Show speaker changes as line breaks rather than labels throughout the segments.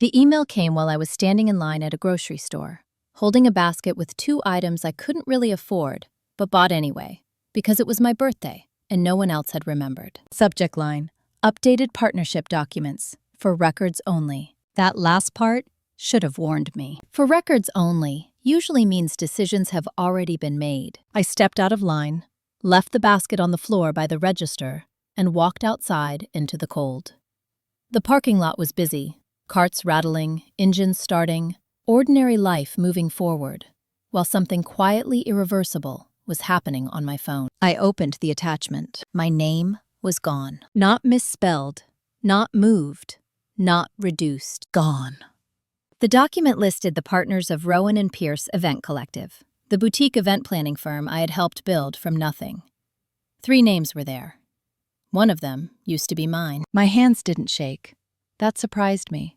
The email came while I was standing in line at a grocery store, holding a basket with 2 items I couldn't really afford, but bought anyway, because it was my birthday and no one else had remembered. Subject line: updated partnership documents, for records only. That last part should have warned me. For records only usually means decisions have already been made. I stepped out of line, left the basket on the floor by the register, and walked outside into the cold. The parking lot was busy, carts rattling, engines starting, ordinary life moving forward, while something quietly irreversible was happening on my phone. I opened the attachment. My name was gone. Not misspelled, not moved, not reduced. Gone. The document listed the partners of Rowan and Pierce Event Collective, the boutique event planning firm I had helped build from nothing. 3 names were there. One of them used to be mine. My hands didn't shake. That surprised me.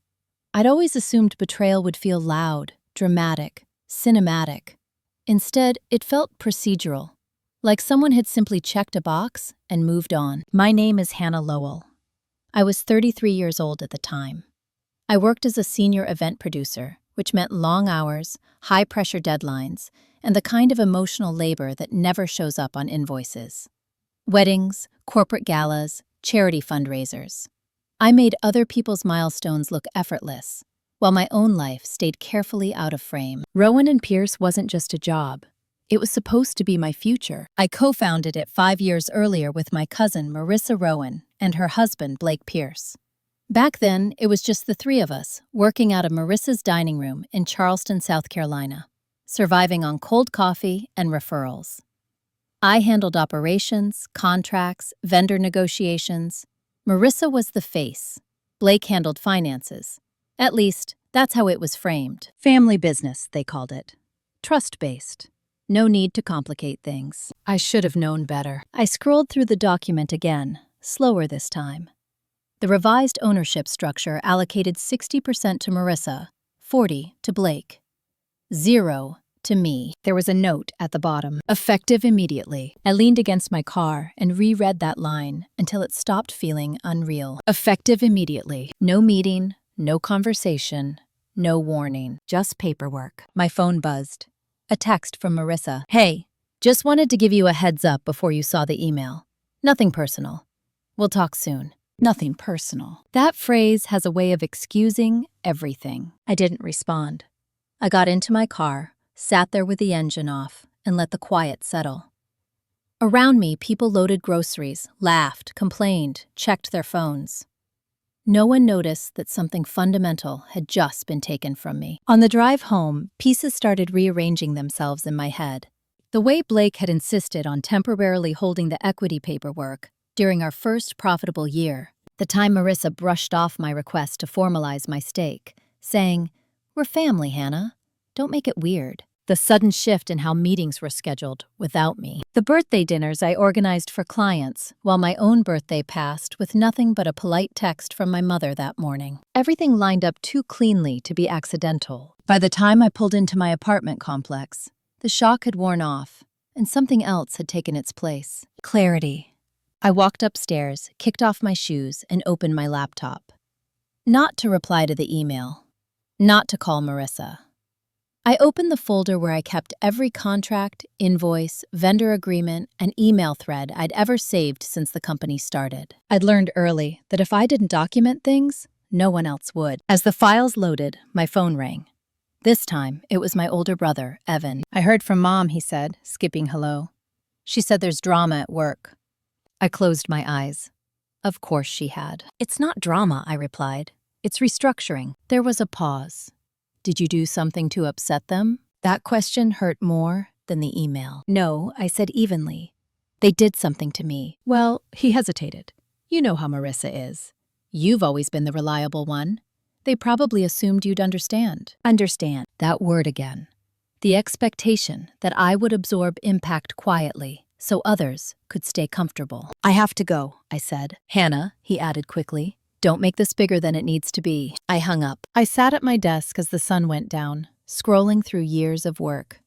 I'd always assumed betrayal would feel loud, dramatic, cinematic. Instead, it felt procedural, like someone had simply checked a box and moved on. My name is Hannah Lowell. I was 33 years old at the time. I worked as a senior event producer, which meant long hours, high-pressure deadlines, and the kind of emotional labor that never shows up on invoices. Weddings, corporate galas, charity fundraisers. I made other people's milestones look effortless, while my own life stayed carefully out of frame. Rowan and Pierce wasn't just a job. It was supposed to be my future. I co-founded it 5 years earlier with my cousin Marissa Rowan and her husband Blake Pierce. Back then, it was just the 3 of us, working out of Marissa's dining room in Charleston, South Carolina, surviving on cold coffee and referrals. I handled operations, contracts, vendor negotiations. Marissa was the face. Blake handled finances. At least, that's how it was framed. Family business, they called it. Trust-based. No need to complicate things. I should have known better. I scrolled through the document again, slower this time. The revised ownership structure allocated 60% to Marissa, 40% to Blake, 0% to me. There was a note at the bottom, effective immediately. I leaned against my car and reread that line until it stopped feeling unreal. Effective immediately. No meeting, no conversation, no warning, just paperwork. My phone buzzed. A text from Marissa. Hey, just wanted to give you a heads up before you saw the email. Nothing personal. We'll talk soon. Nothing personal. That phrase has a way of excusing everything. I didn't respond. I got into my car, sat there with the engine off, and let the quiet settle. Around me, people loaded groceries, laughed, complained, checked their phones. No one noticed that something fundamental had just been taken from me. On the drive home, pieces started rearranging themselves in my head. The way Blake had insisted on temporarily holding the equity paperwork during our first profitable year, the time Marissa brushed off my request to formalize my stake, saying, "We're family, Hannah. Don't make it weird." The sudden shift in how meetings were scheduled without me. The birthday dinners I organized for clients, while my own birthday passed with nothing but a polite text from my mother that morning. Everything lined up too cleanly to be accidental. By the time I pulled into my apartment complex, the shock had worn off, and something else had taken its place. Clarity. I walked upstairs, kicked off my shoes, and opened my laptop. Not to reply to the email. Not to call Marissa. I opened the folder where I kept every contract, invoice, vendor agreement, and email thread I'd ever saved since the company started. I'd learned early that if I didn't document things, no one else would. As the files loaded, my phone rang. This time, it was my older brother, Evan. "I heard from Mom," he said, skipping hello. "She said there's drama at work." I closed my eyes. Of course she had. "It's not drama," I replied. "It's restructuring." There was a pause. "Did you do something to upset them?" That question hurt more than the email. "No," I said evenly. "They did something to me." "Well," he hesitated. "You know how Marissa is. You've always been the reliable one. They probably assumed you'd understand." Understand. That word again. The expectation that I would absorb impact quietly so others could stay comfortable. "I have to go," I said. "Hannah," he added quickly, "don't make this bigger than it needs to be." I hung up. I sat at my desk as the sun went down, scrolling through years of work.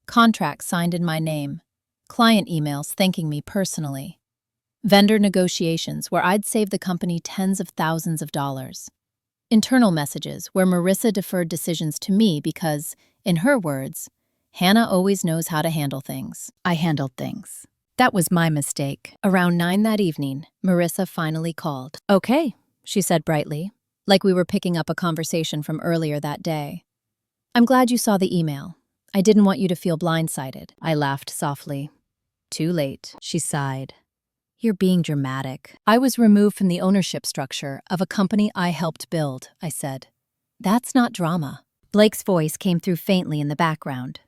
Contracts signed in my name, client emails thanking me personally, vendor negotiations where I'd saved the company tens of thousands of dollars. Internal messages where Marissa deferred decisions to me because, in her words, Hannah always knows how to handle things. I handled things. That was my mistake. Around 9 that evening, Marissa finally called. "Okay," she said brightly, like we were picking up a conversation from earlier that day. "I'm glad you saw the email. I didn't want you to feel blindsided." I laughed softly. "Too late," she sighed. "You're being dramatic. I was removed from the ownership structure of a company I helped build," I said. "That's not drama." Blake's voice came through faintly in the background.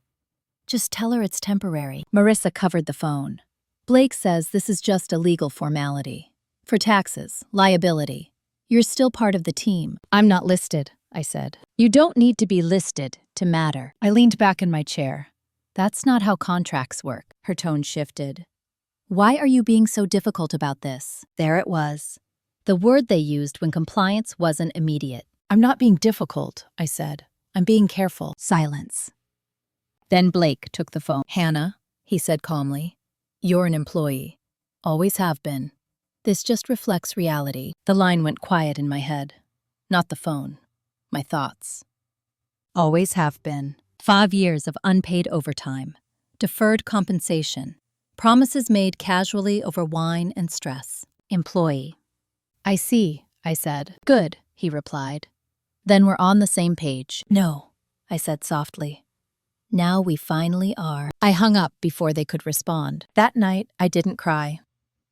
"Just tell her it's temporary." Marissa covered the phone. "Blake says this is just a legal formality. For taxes, liability. You're still part of the team." "I'm not listed," I said. "You don't need to be listed to matter." I leaned back in my chair. "That's not how contracts work." Her tone shifted. "Why are you being so difficult about this?" There it was. The word they used when compliance wasn't immediate. "I'm not being difficult," I said. "I'm being careful." Silence. Then Blake took the phone. "Hannah," he said calmly, "you're an employee. Always have been. This just reflects reality." The line went quiet in my head. Not the phone. My thoughts. Always have been. 5 years of unpaid overtime. Deferred compensation. Promises made casually over wine and stress. Employee. "I see," I said. "Good," he replied. "Then we're on the same page." "No," I said softly. "Now we finally are." I hung up before they could respond. That night, I didn't cry.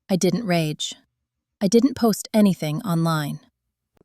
I didn't rage. I didn't post anything online.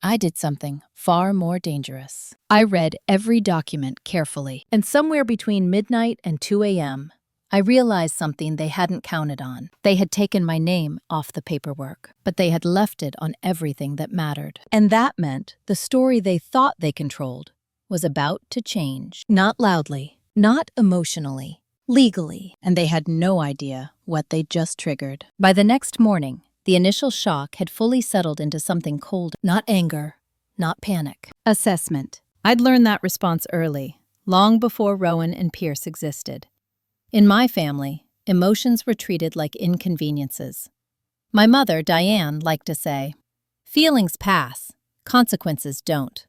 I did something far more dangerous. I read every document carefully, and somewhere between midnight and 2 a.m., I realized something they hadn't counted on. They had taken my name off the paperwork, but they had left it on everything that mattered. And that meant the story they thought they controlled was about to change. Not loudly, not emotionally, legally. And they had no idea what they'd just triggered. By the next morning, the initial shock had fully settled into something cold. Not anger, not panic. Assessment. I'd learned that response early, long before Rowan and Pierce existed. In my family, emotions were treated like inconveniences. My mother, Diane, liked to say, "Feelings pass, consequences don't."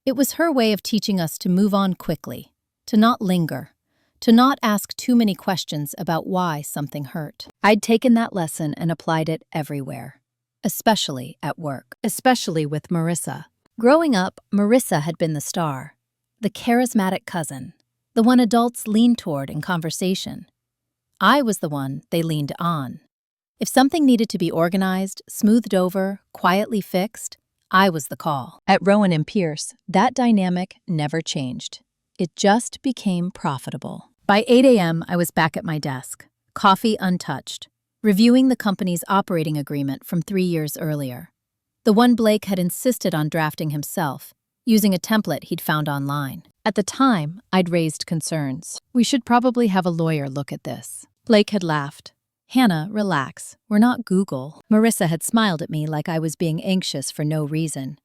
It was her way of teaching us to move on quickly, to not linger, to not ask too many questions about why something hurt. I'd taken that lesson and applied it everywhere, especially at work, especially with Marissa. Growing up, Marissa had been the star, the charismatic cousin, the one adults leaned toward in conversation. I was the one they leaned on. If something needed to be organized, smoothed over, quietly fixed, I was the call. At Rowan and Pierce, that dynamic never changed. It just became profitable. By 8 a.m., I was back at my desk, coffee untouched, reviewing the company's operating agreement from 3 years earlier. The one Blake had insisted on drafting himself, using a template he'd found online. At the time, I'd raised concerns. "We should probably have a lawyer look at this." Blake had laughed. "Hannah, relax. We're not Google." Marissa had smiled at me like I was being anxious for no reason.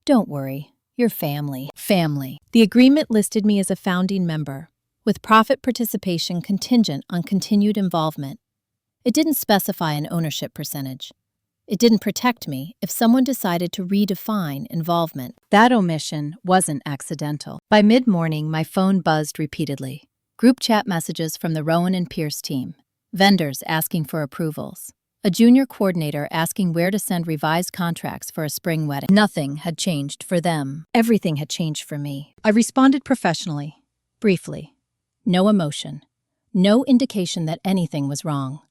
"Don't worry. You're family." Family. The agreement listed me as a founding member, with profit participation contingent on continued involvement. It didn't specify an ownership percentage. It didn't protect me if someone decided to redefine involvement. That omission wasn't accidental. By mid-morning, my phone buzzed repeatedly. Group chat messages from the Rowan and Pierce team. Vendors asking for approvals. A junior coordinator asking where to send revised contracts for a spring wedding. Nothing had changed for them. Everything had changed for me. I responded professionally, briefly. No emotion. No indication that anything was wrong.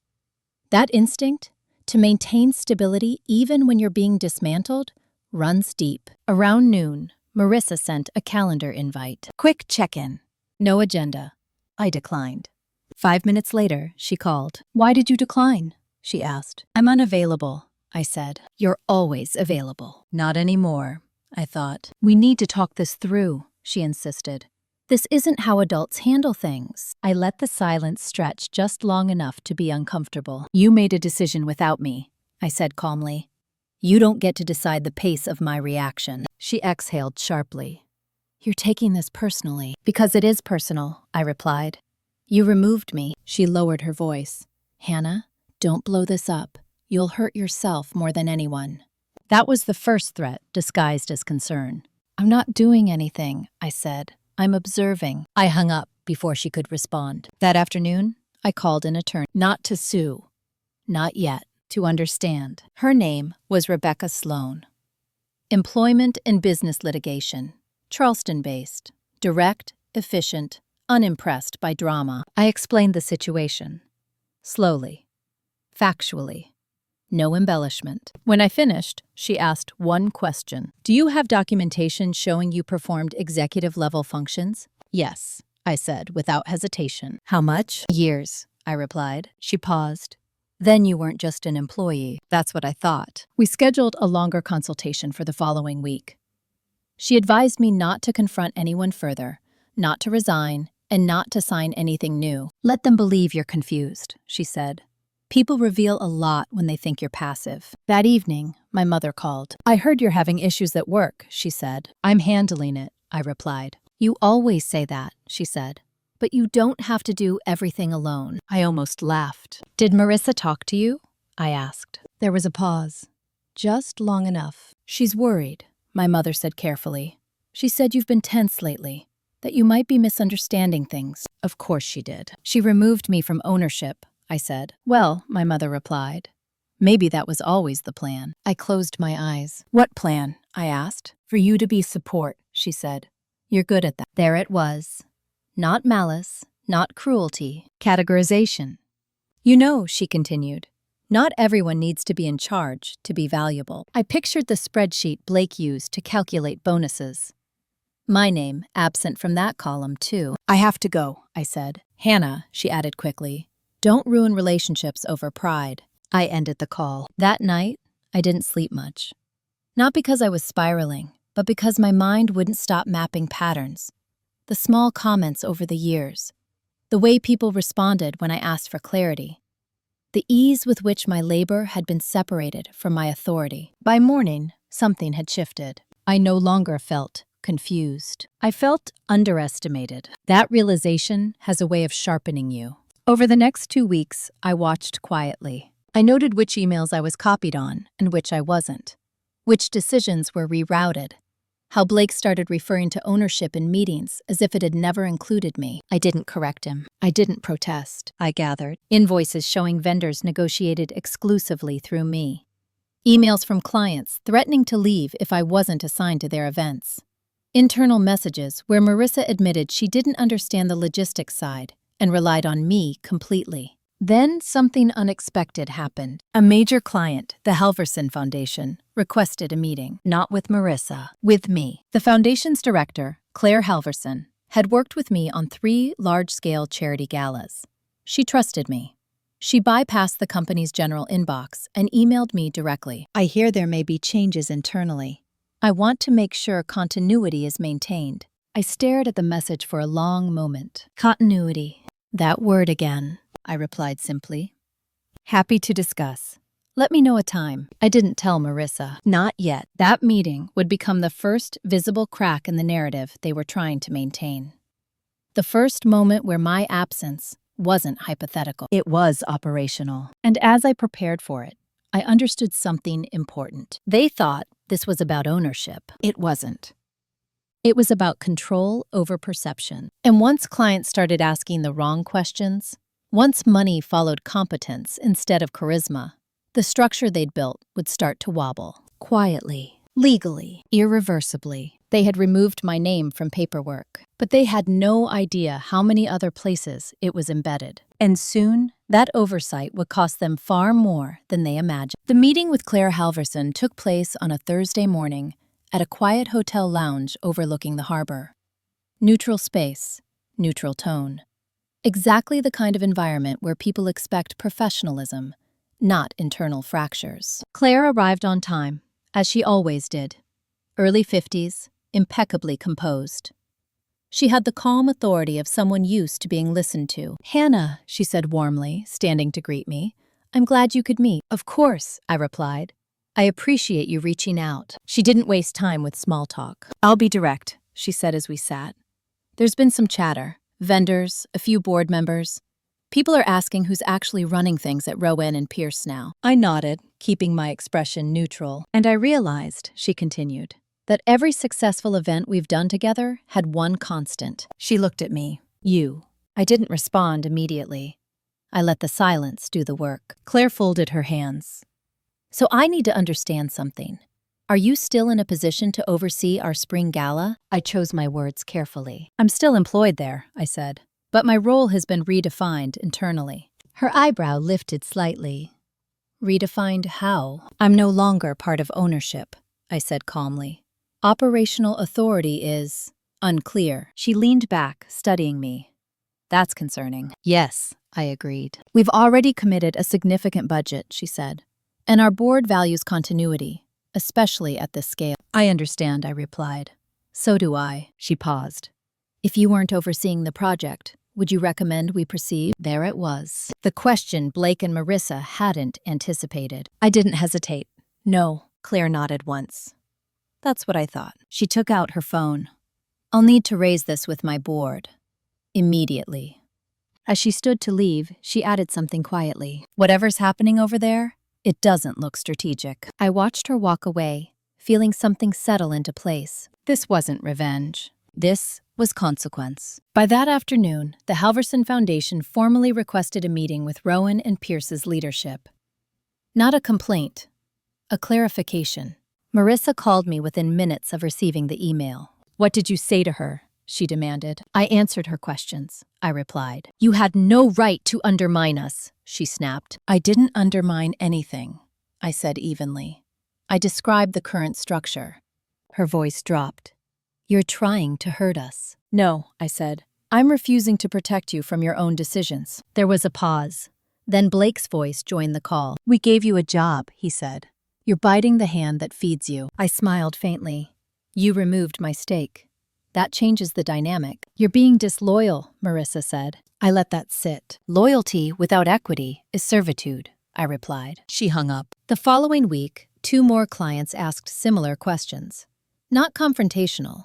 That instinct, to maintain stability even when you're being dismantled, runs deep. Around noon, Marissa sent a calendar invite. Quick check-in. No agenda. I declined. 5 minutes later, she called. "Why did you decline?" she asked. "I'm unavailable," I said. "You're always available." Not anymore, I thought. "We need to talk this through," she insisted. "This isn't how adults handle things." I let the silence stretch just long enough to be uncomfortable. "You made a decision without me," I said calmly. "You don't get to decide the pace of my reaction." She exhaled sharply. "You're taking this personally." "Because it is personal," I replied. "You removed me." She lowered her voice. "Hannah, don't blow this up. You'll hurt yourself more than anyone." That was the first threat, disguised as concern. I'm not doing anything, I said. I'm observing. I hung up before she could respond. That afternoon, I called an attorney. Not to sue. Not yet. To understand. Her name was Rebecca Sloan. Employment and business litigation. Charleston-based. Direct, efficient, unimpressed by drama. I explained the situation. Slowly. Factually. No embellishment. When I finished, she asked one question. Do you have documentation showing you performed executive-level functions? Yes, I said without hesitation. How much? Years, I replied. She paused. Then you weren't just an employee. That's what I thought. We scheduled a longer consultation for the following week. She advised me not to confront anyone further, not to resign, and not to sign anything new. Let them believe you're confused, she said. People reveal a lot when they think you're passive. That evening, my mother called. I heard you're having issues at work, she said. I'm handling it, I replied. You always say that, she said. But you don't have to do everything alone. I almost laughed. Did Marissa talk to you? I asked. There was a pause. Just long enough. She's worried, my mother said carefully. She said you've been tense lately, that you might be misunderstanding things. Of course she did. She removed me from ownership, I said. Well, my mother replied. Maybe that was always the plan. I closed my eyes. What plan? I asked. For you to be support, she said. You're good at that. There it was. Not malice, not cruelty, categorization. You know, she continued, not everyone needs to be in charge to be valuable. I pictured the spreadsheet Blake used to calculate bonuses. My name absent from that column, too. I have to go, I said. Hannah, she added quickly, don't ruin relationships over pride. I ended the call. That night, I didn't sleep much. Not because I was spiraling, but because my mind wouldn't stop mapping patterns. The small comments over the years, the way people responded when I asked for clarity, the ease with which my labor had been separated from my authority. By morning, something had shifted. I no longer felt confused. I felt underestimated. That realization has a way of sharpening you. Over the next 2 weeks, I watched quietly. I noted which emails I was copied on and which I wasn't, which decisions were rerouted, how Blake started referring to ownership in meetings as if it had never included me. I didn't correct him. I didn't protest, I gathered. Invoices showing vendors negotiated exclusively through me. Emails from clients threatening to leave if I wasn't assigned to their events. Internal messages where Marissa admitted she didn't understand the logistics side and relied on me completely. Then something unexpected happened. A major client, the Halverson Foundation, requested a meeting, not with Marissa, with me. The foundation's director, Claire Halverson, had worked with me on 3 large-scale charity galas. She trusted me. She bypassed the company's general inbox and emailed me directly. I hear there may be changes internally. I want to make sure continuity is maintained. I stared at the message for a long moment. Continuity. That word again. I replied simply. Happy to discuss. Let me know a time. I didn't tell Marissa. Not yet. That meeting would become the first visible crack in the narrative they were trying to maintain. The first moment where my absence wasn't hypothetical. It was operational. And as I prepared for it, I understood something important. They thought this was about ownership. It wasn't. It was about control over perception. And once clients started asking the wrong questions, once money followed competence instead of charisma, the structure they'd built would start to wobble. Quietly, legally, irreversibly. They had removed my name from paperwork, but they had no idea how many other places it was embedded. And soon, that oversight would cost them far more than they imagined. The meeting with Claire Halverson took place on a Thursday morning at a quiet hotel lounge overlooking the harbor. Neutral space, neutral tone. Exactly the kind of environment where people expect professionalism, not internal fractures. Claire arrived on time, as she always did. Early 50s, impeccably composed. She had the calm authority of someone used to being listened to. Hannah, she said warmly, standing to greet me. I'm glad you could meet. Of course, I replied. I appreciate you reaching out. She didn't waste time with small talk. I'll be direct, she said as we sat. There's been some chatter. Vendors, a few board members. People are asking who's actually running things at Rowan and Pierce now. I nodded, keeping my expression neutral. And I realized, she continued, that every successful event we've done together had one constant. She looked at me. You. I didn't respond immediately. I let the silence do the work. Claire folded her hands. So I need to understand something. Are you still in a position to oversee our spring gala? I chose my words carefully. I'm still employed there, I said, but my role has been redefined internally. Her eyebrow lifted slightly. Redefined how? I'm no longer part of ownership, I said calmly. Operational authority is unclear. She leaned back, studying me. That's concerning. Yes, I agreed. We've already committed a significant budget, she said, and our board values continuity, especially at this scale. I understand, I replied. So do I. She paused. If you weren't overseeing the project, would you recommend we proceed? There it was. The question Blake and Marissa hadn't anticipated. I didn't hesitate. No, Claire nodded once. That's what I thought. She took out her phone. I'll need to raise this with my board. Immediately. As she stood to leave, she added something quietly. Whatever's happening over there, it doesn't look strategic. I watched her walk away, feeling something settle into place. This wasn't revenge. This was consequence. By that afternoon, the Halverson Foundation formally requested a meeting with Rowan and Pierce's leadership. Not a complaint, a clarification. Marissa called me within minutes of receiving the email. What did you say to her? She demanded. I answered her questions, I replied. You had no right to undermine us, she snapped. I didn't undermine anything, I said evenly. I described the current structure. Her voice dropped. You're trying to hurt us. No, I said. I'm refusing to protect you from your own decisions. There was a pause. Then Blake's voice joined the call. We gave you a job, he said. You're biting the hand that feeds you. I smiled faintly. You removed my stake. That changes the dynamic. You're being disloyal, Marissa said. I let that sit. Loyalty without equity is servitude, I replied. She hung up. The following week, 2 more clients asked similar questions. Not confrontational.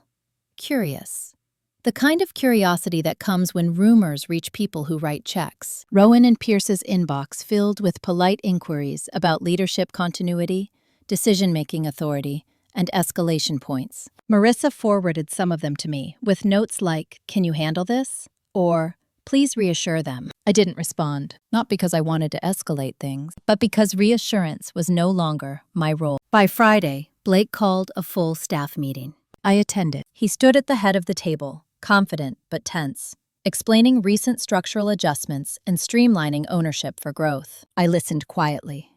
Curious. The kind of curiosity that comes when rumors reach people who write checks. Rowan and Pierce's inbox filled with polite inquiries about leadership continuity, decision-making authority, and escalation points. Marissa forwarded some of them to me, with notes like, "Can you handle this?" or "Please reassure them." I didn't respond, not because I wanted to escalate things, but because reassurance was no longer my role. By Friday, Blake called a full staff meeting. I attended. He stood at the head of the table, confident but tense, explaining recent structural adjustments and streamlining ownership for growth. I listened quietly.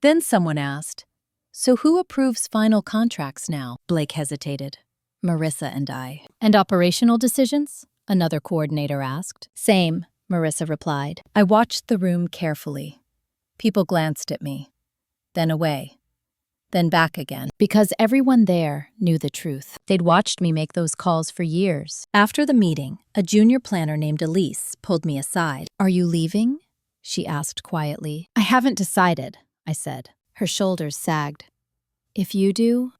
Then someone asked, "So who approves final contracts now?" Blake hesitated. Marissa and I. "And operational decisions?" another coordinator asked. "Same," Marissa replied. I watched the room carefully. People glanced at me, then away, then back again, because everyone there knew the truth. They'd watched me make those calls for years. After the meeting, a junior planner named Elise pulled me aside. "Are you leaving?" she asked quietly. "I haven't decided," I said. Her shoulders sagged. "If you do,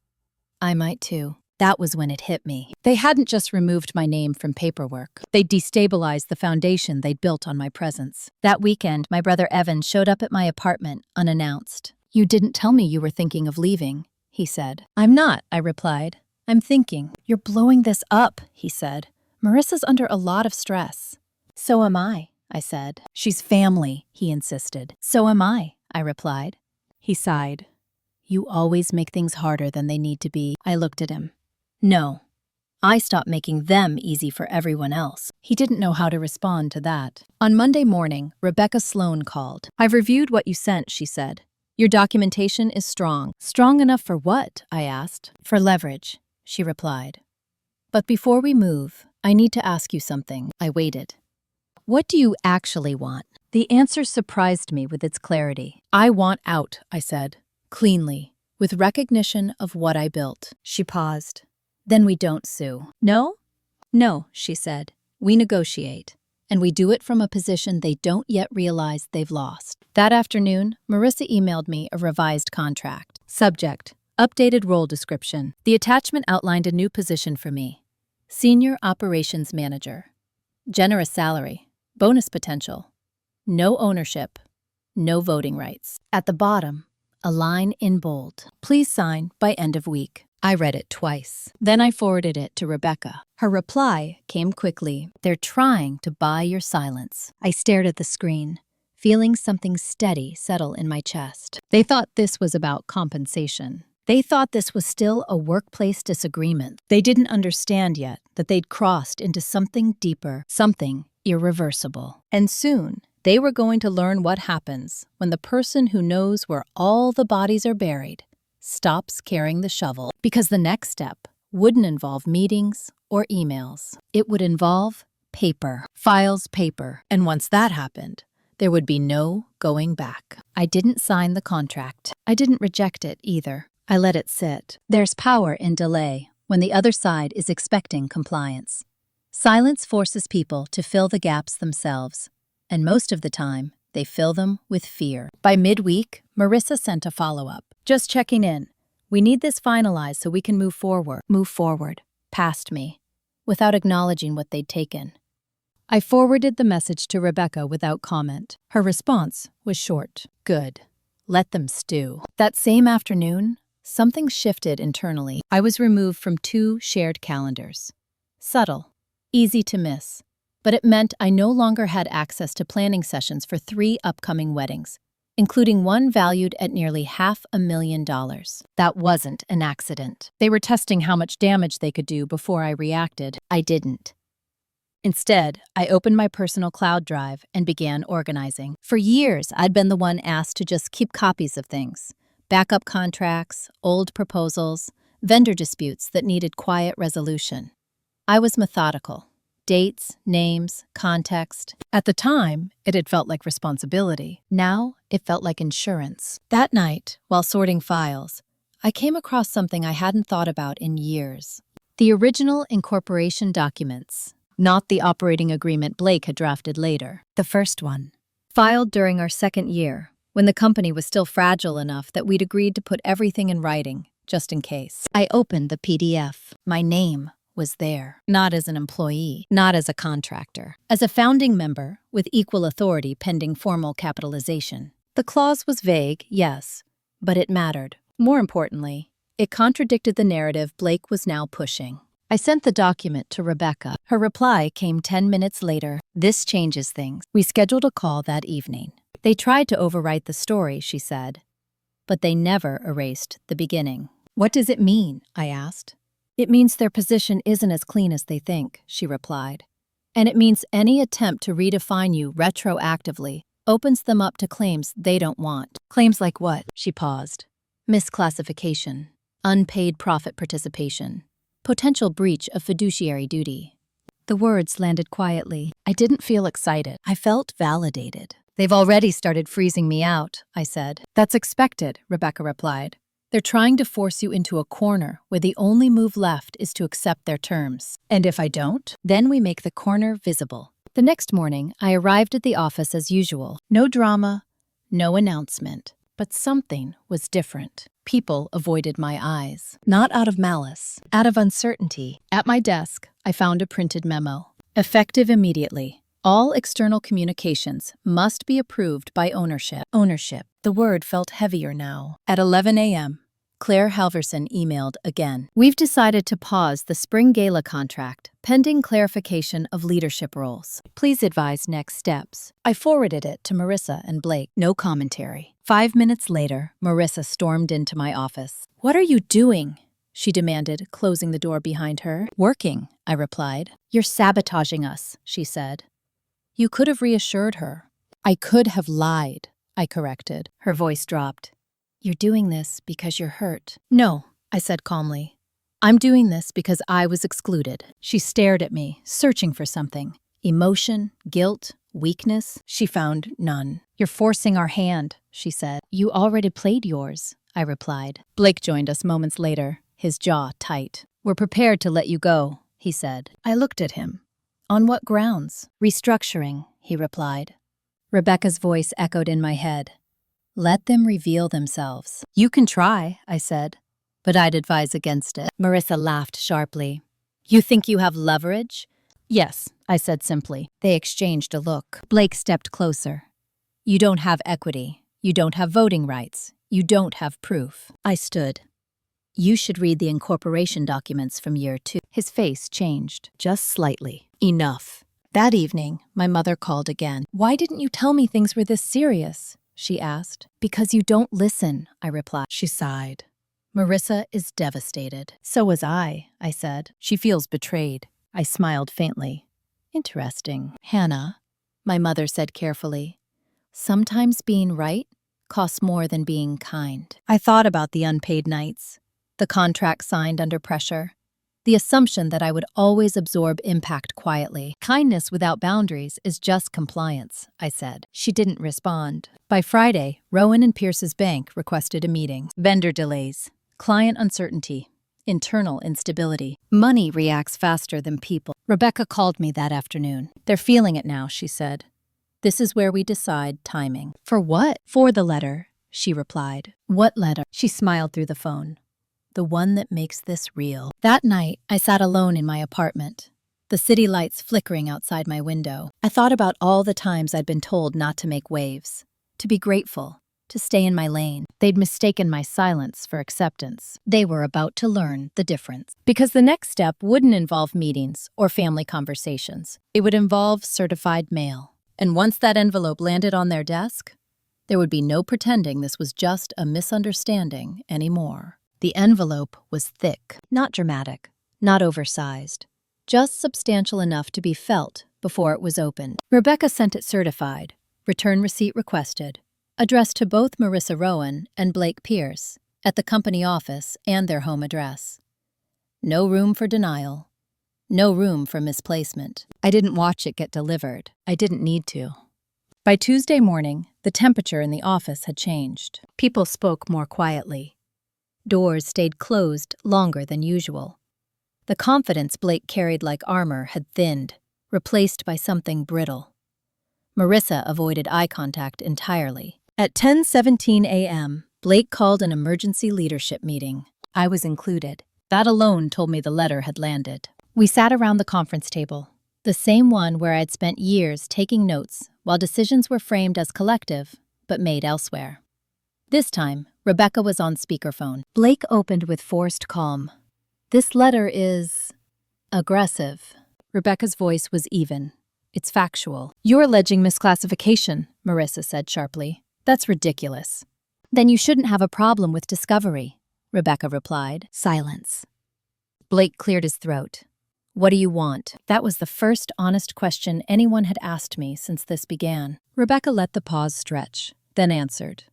I might too." That was when it hit me. They hadn't just removed my name from paperwork. They'd destabilized the foundation they'd built on my presence. That weekend, my brother Evan showed up at my apartment unannounced. "You didn't tell me you were thinking of leaving," he said. "I'm not," I replied. "I'm thinking." "You're blowing this up," he said. "Marissa's under a lot of stress." "So am I," I said. "She's family," he insisted. "So am I," I replied. He sighed. "You always make things harder than they need to be." I looked at him. "No. I stopped making them easy for everyone else." He didn't know how to respond to that. On Monday morning, Rebecca Sloan called. "I've reviewed what you sent," she said. "Your documentation is strong." "Strong enough for what?" I asked. "For leverage," she replied. "But before we move, I need to ask you something." I waited. "What do you actually want?" The answer surprised me with its clarity. "I want out," I said, cleanly, with recognition of what I built. She paused. "Then we don't sue." "No?" "No," she said. "We negotiate. And we do it from a position they don't yet realize they've lost." That afternoon, Marissa emailed me a revised contract. Subject: updated role description. The attachment outlined a new position for me. Senior Operations Manager. Generous salary. Bonus potential. No ownership, no voting rights. At the bottom, a line in bold. Please sign by end of week. I read it twice. Then I forwarded it to Rebecca. Her reply came quickly. They're trying to buy your silence. I stared at the screen, feeling something steady settle in my chest. They thought this was about compensation. They thought this was still a workplace disagreement. They didn't understand yet that they'd crossed into something deeper, something irreversible. And soon, they were going to learn what happens when the person who knows where all the bodies are buried stops carrying the shovel. Because the next step wouldn't involve meetings or emails. It would involve paper, files paper. And once that happened, there would be no going back. I didn't sign the contract. I didn't reject it either. I let it sit. There's power in delay when the other side is expecting compliance. Silence forces people to fill the gaps themselves, and most of the time, they fill them with fear. By midweek, Marissa sent a follow-up. Just checking in. We need this finalized so we can move forward. Move forward, past me, without acknowledging what they'd taken. I forwarded the message to Rebecca without comment. Her response was short. Good. Let them stew. That same afternoon, something shifted internally. I was removed from 2 shared calendars. Subtle, easy to miss, but it meant I no longer had access to planning sessions for 3 upcoming weddings, including one valued at nearly $500,000. That wasn't an accident. They were testing how much damage they could do before I reacted. I didn't. Instead, I opened my personal cloud drive and began organizing. For years, I'd been the one asked to just keep copies of things. Backup contracts, old proposals, vendor disputes that needed quiet resolution. I was methodical. Dates, names, context. At the time, it had felt like responsibility. Now, it felt like insurance. That night, while sorting files, I came across something I hadn't thought about in years. The original incorporation documents, not the operating agreement Blake had drafted later. The first one, filed during our 2nd year, when the company was still fragile enough that we'd agreed to put everything in writing, just in case. I opened the PDF. My name was there, not as an employee, not as a contractor, as a founding member with equal authority pending formal capitalization. The clause was vague, yes, but it mattered. More importantly, it contradicted the narrative Blake was now pushing. I sent the document to Rebecca. Her reply came 10 minutes later. This changes things. We scheduled a call that evening. They tried to overwrite the story, she said, but they never erased the beginning. What does it mean? I asked. It means their position isn't as clean as they think, she replied. And it means any attempt to redefine you retroactively opens them up to claims they don't want. Claims like what? She paused. Misclassification, unpaid profit participation, potential breach of fiduciary duty. The words landed quietly. I didn't feel excited. I felt validated. They've already started freezing me out, I said. That's expected, Rebecca replied. They're trying to force you into a corner where the only move left is to accept their terms. And if I don't, then we make the corner visible. The next morning, I arrived at the office as usual. No drama, no announcement. But something was different. People avoided my eyes. Not out of malice, out of uncertainty. At my desk, I found a printed memo. Effective immediately. All external communications must be approved by ownership. Ownership. The word felt heavier now. At 11 a.m., Claire Halverson emailed again. We've decided to pause the spring gala contract pending clarification of leadership roles. Please advise next steps. I forwarded it to Marissa and Blake. No commentary. 5 minutes later, Marissa stormed into my office. What are you doing? She demanded, closing the door behind her. Working, I replied. You're sabotaging us, she said. You could have reassured her. I could have lied, I corrected. Her voice dropped. You're doing this because you're hurt. No, I said calmly. I'm doing this because I was excluded. She stared at me, searching for something. Emotion, guilt, weakness. She found none. You're forcing our hand, she said. You already played yours, I replied. Blake joined us moments later, his jaw tight. We're prepared to let you go, he said. I looked at him. On what grounds? Restructuring, he replied. Rebecca's voice echoed in my head. Let them reveal themselves. You can try, I said, but I'd advise against it. Marissa laughed sharply. You think you have leverage? Yes, I said simply. They exchanged a look. Blake stepped closer. You don't have equity. You don't have voting rights. You don't have proof. I stood. You should read the incorporation documents from year 2. His face changed, just slightly. Enough. That evening, my mother called again. Why didn't you tell me things were this serious? She asked. Because you don't listen, I replied. She sighed. Marissa is devastated. So was I said. She feels betrayed. I smiled faintly. Interesting. Hannah, my mother said carefully, sometimes being right costs more than being kind. I thought about the unpaid nights, the contract signed under pressure, the assumption that I would always absorb impact quietly. Kindness without boundaries is just compliance, I said. She didn't respond. By Friday, Rowan and Pierce's bank requested a meeting. Vendor delays, client uncertainty, internal instability. Money reacts faster than people. Rebecca called me that afternoon. They're feeling it now, she said. This is where we decide timing. For what? For the letter, she replied. What letter? She smiled through the phone. The one that makes this real. That night, I sat alone in my apartment, the city lights flickering outside my window. I thought about all the times I'd been told not to make waves, to be grateful, to stay in my lane. They'd mistaken my silence for acceptance. They were about to learn the difference. Because the next step wouldn't involve meetings or family conversations. It would involve certified mail. And once that envelope landed on their desk, there would be no pretending this was just a misunderstanding anymore. The envelope was thick, not dramatic, not oversized, just substantial enough to be felt before it was opened. Rebecca sent it certified, return receipt requested, addressed to both Marissa Rowan and Blake Pierce, at the company office and their home address. No room for denial, no room for misplacement. I didn't watch it get delivered. I didn't need to. By Tuesday morning, the temperature in the office had changed. People spoke more quietly. Doors stayed closed longer than usual. The confidence Blake carried like armor had thinned, replaced by something brittle. Marissa avoided eye contact entirely. At 10:17 a.m., Blake called an emergency leadership meeting. I was included. That alone told me the letter had landed. We sat around the conference table, the same one where I'd spent years taking notes while decisions were framed as collective but made elsewhere. This time, Rebecca was on speakerphone. Blake opened with forced calm. This letter is aggressive. Rebecca's voice was even. It's factual. You're alleging misclassification, Marissa said sharply. That's ridiculous. Then you shouldn't have a problem with discovery, Rebecca replied. Silence. Blake cleared his throat. What do you want? That was the first honest question anyone had asked me since this began. Rebecca let the pause stretch, then answered.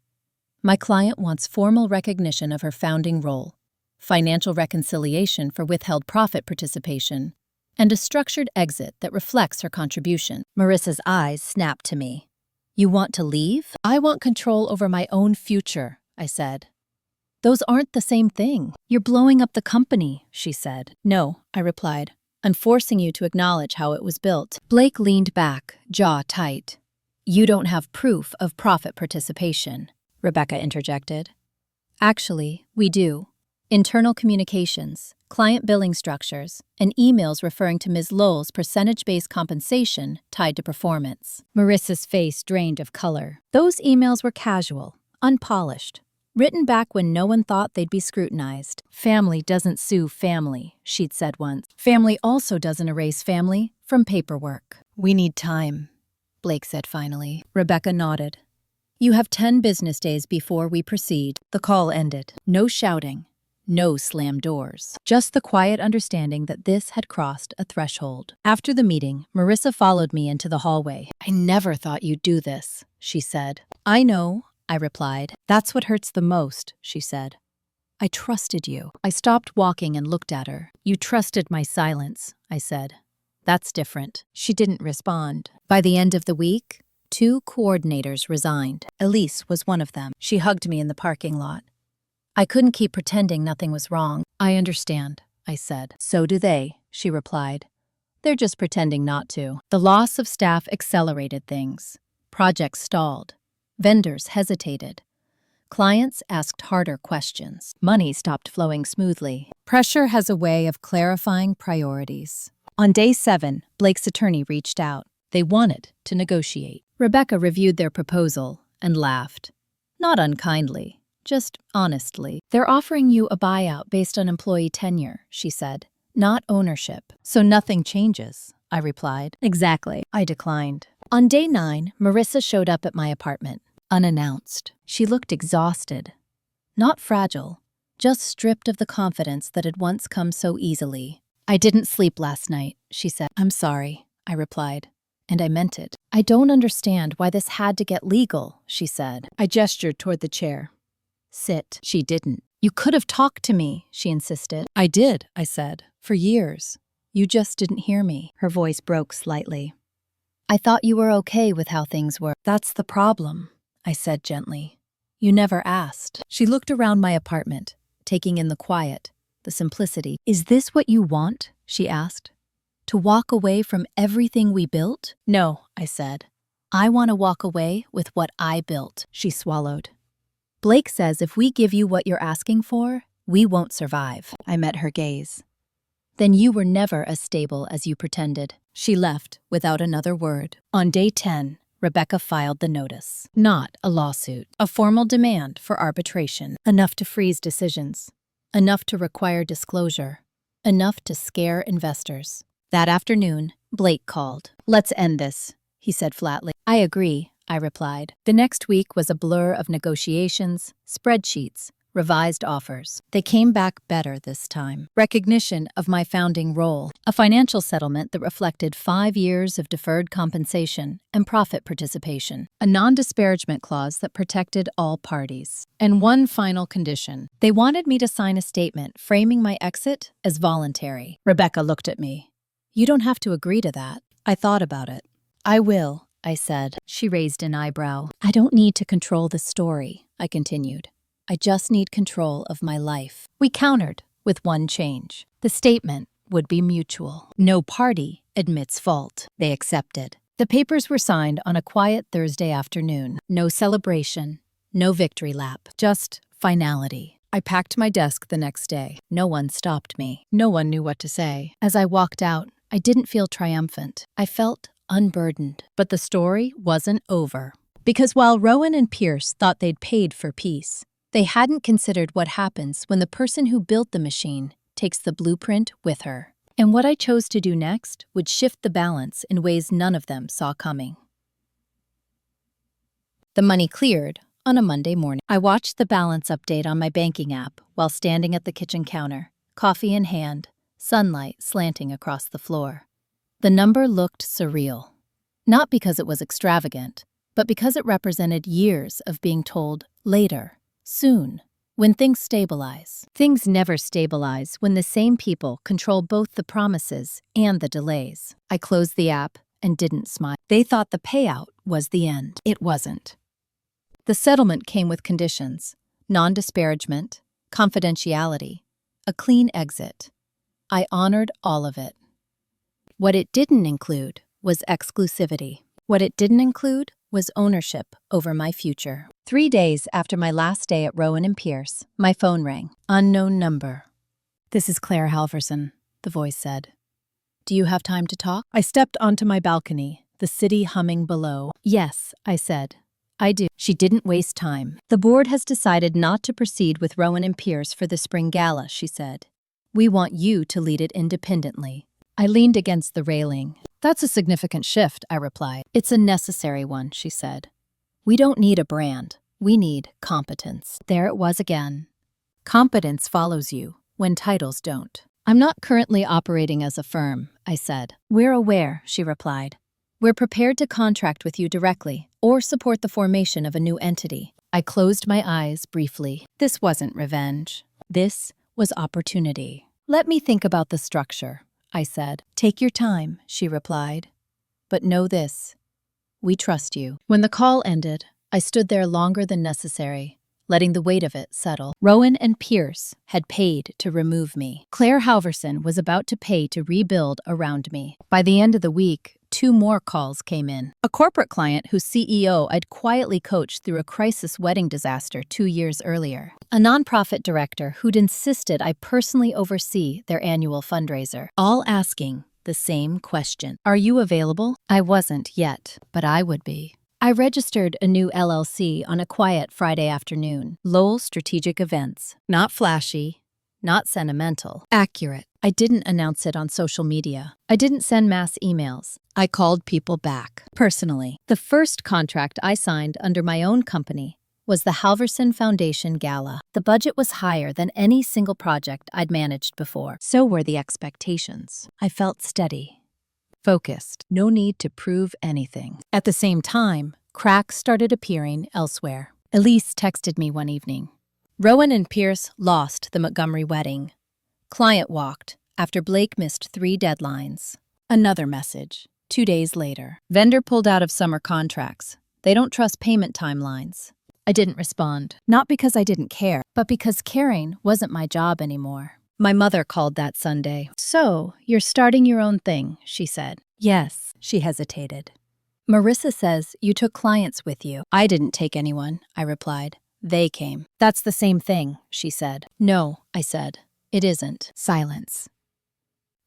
My client wants formal recognition of her founding role, financial reconciliation for withheld profit participation, and a structured exit that reflects her contribution. Marissa's eyes snapped to me. You want to leave? I want control over my own future, I said. Those aren't the same thing. You're blowing up the company, she said. No, I replied. I'm forcing you to acknowledge how it was built. Blake leaned back, jaw tight. You don't have proof of profit participation, Rebecca interjected. Actually, we do. Internal communications, client billing structures, and emails referring to Ms. Lowell's percentage-based compensation tied to performance. Marissa's face drained of color. Those emails were casual, unpolished, written back when no one thought they'd be scrutinized. Family doesn't sue family, she'd said once. Family also doesn't erase family from paperwork. We need time, Blake said finally. Rebecca nodded. You have 10 business days before we proceed. The call ended. No shouting. No slam doors. Just the quiet understanding that this had crossed a threshold. After the meeting, Marissa followed me into the hallway. I never thought you'd do this, she said. I know, I replied. That's what hurts the most, she said. I trusted you. I stopped walking and looked at her. You trusted my silence, I said. That's different. She didn't respond. By the end of the week, 2 coordinators resigned. Elise was one of them. She hugged me in the parking lot. I couldn't keep pretending nothing was wrong. I understand, I said. So do they, she replied. They're just pretending not to. The loss of staff accelerated things. Projects stalled. Vendors hesitated. Clients asked harder questions. Money stopped flowing smoothly. Pressure has a way of clarifying priorities. On day 7, Blake's attorney reached out. They wanted to negotiate. Rebecca reviewed their proposal and laughed. Not unkindly, just honestly. They're offering you a buyout based on employee tenure, she said, not ownership. So nothing changes, I replied. Exactly, I declined. On day 9, Marissa showed up at my apartment, unannounced. She looked exhausted. Not fragile, just stripped of the confidence that had once come so easily. I didn't sleep last night, she said. I'm sorry, I replied. And I meant it. I don't understand why this had to get legal, she said. I gestured toward the chair. Sit. She didn't. You could have talked to me, she insisted. I did, I said, for years. You just didn't hear me. Her voice broke slightly. I thought you were okay with how things were. That's the problem, I said gently. You never asked. She looked around my apartment, taking in the quiet, the simplicity. Is this what you want? She asked. To walk away from everything we built? No, I said. I want to walk away with what I built, she swallowed. Blake says if we give you what you're asking for, we won't survive. I met her gaze. Then you were never as stable as you pretended. She left without another word. On day 10, Rebecca filed the notice. Not a lawsuit, a formal demand for arbitration, enough to freeze decisions, enough to require disclosure, enough to scare investors. That afternoon, Blake called. Let's end this, he said flatly. I agree, I replied. The next week was a blur of negotiations, spreadsheets, revised offers. They came back better this time. Recognition of my founding role, a financial settlement that reflected 5 years of deferred compensation and profit participation, a non-disparagement clause that protected all parties, and one final condition. They wanted me to sign a statement framing my exit as voluntary. Rebecca looked at me. You don't have to agree to that. I thought about it. I will, I said. She raised an eyebrow. I don't need to control the story, I continued. I just need control of my life. We countered with one change. The statement would be mutual. No party admits fault. They accepted. The papers were signed on a quiet Thursday afternoon. No celebration, no victory lap, just finality. I packed my desk the next day. No one stopped me. No one knew what to say. As I walked out, I didn't feel triumphant. I felt unburdened. But the story wasn't over. Because while Rowan and Pierce thought they'd paid for peace, they hadn't considered what happens when the person who built the machine takes the blueprint with her. And what I chose to do next would shift the balance in ways none of them saw coming. The money cleared on a Monday morning. I watched the balance update on my banking app while standing at the kitchen counter, coffee in hand, sunlight slanting across the floor. The number looked surreal. Not because it was extravagant, but because it represented years of being told later. Soon, when things stabilize. Things never stabilize when the same people control both the promises and the delays. I closed the app and didn't smile. They thought the payout was the end. It wasn't. The settlement came with conditions: non-disparagement, confidentiality, a clean exit. I honored all of it. What it didn't include was exclusivity. What it didn't include was ownership over my future. 3 days after my last day at Rowan and Pierce, my phone rang. Unknown number. This is Claire Halverson, the voice said. Do you have time to talk? I stepped onto my balcony, the city humming below. Yes, I said. I do. She didn't waste time. The board has decided not to proceed with Rowan and Pierce for the spring gala, she said. We want you to lead it independently. I leaned against the railing. That's a significant shift, I replied. It's a necessary one, she said. We don't need a brand. We need competence. There it was again. Competence follows you when titles don't. I'm not currently operating as a firm, I said. We're aware, she replied. We're prepared to contract with you directly or support the formation of a new entity. I closed my eyes briefly. This wasn't revenge. This was opportunity. Let me think about the structure, I said. Take your time, she replied. But know this. We trust you. When the call ended, I stood there longer than necessary, letting the weight of it settle. Rowan and Pierce had paid to remove me. Claire Halverson was about to pay to rebuild around me. By the end of the week, 2 more calls came in. A corporate client whose CEO I'd quietly coached through a crisis wedding disaster 2 years earlier. A nonprofit director who'd insisted I personally oversee their annual fundraiser. All asking the same question. Are you available? I wasn't yet, but I would be. I registered a new LLC on a quiet Friday afternoon. Lowell Strategic Events. Not flashy, not sentimental. Accurate. I didn't announce it on social media. I didn't send mass emails. I called people back. Personally. The first contract I signed under my own company was the Halverson Foundation Gala. The budget was higher than any single project I'd managed before. So were the expectations. I felt steady, focused, no need to prove anything. At the same time, cracks started appearing elsewhere. Elise texted me one evening. Rowan and Pierce lost the Montgomery wedding. Client walked after Blake missed 3 deadlines. Another message, 2 days later. Vendor pulled out of summer contracts. They don't trust payment timelines. I didn't respond, not because I didn't care, but because caring wasn't my job anymore. My mother called that Sunday. So, you're starting your own thing, she said. Yes, she hesitated. Marissa says you took clients with you. I didn't take anyone, I replied. They came. That's the same thing, she said. No, I said. It isn't. Silence.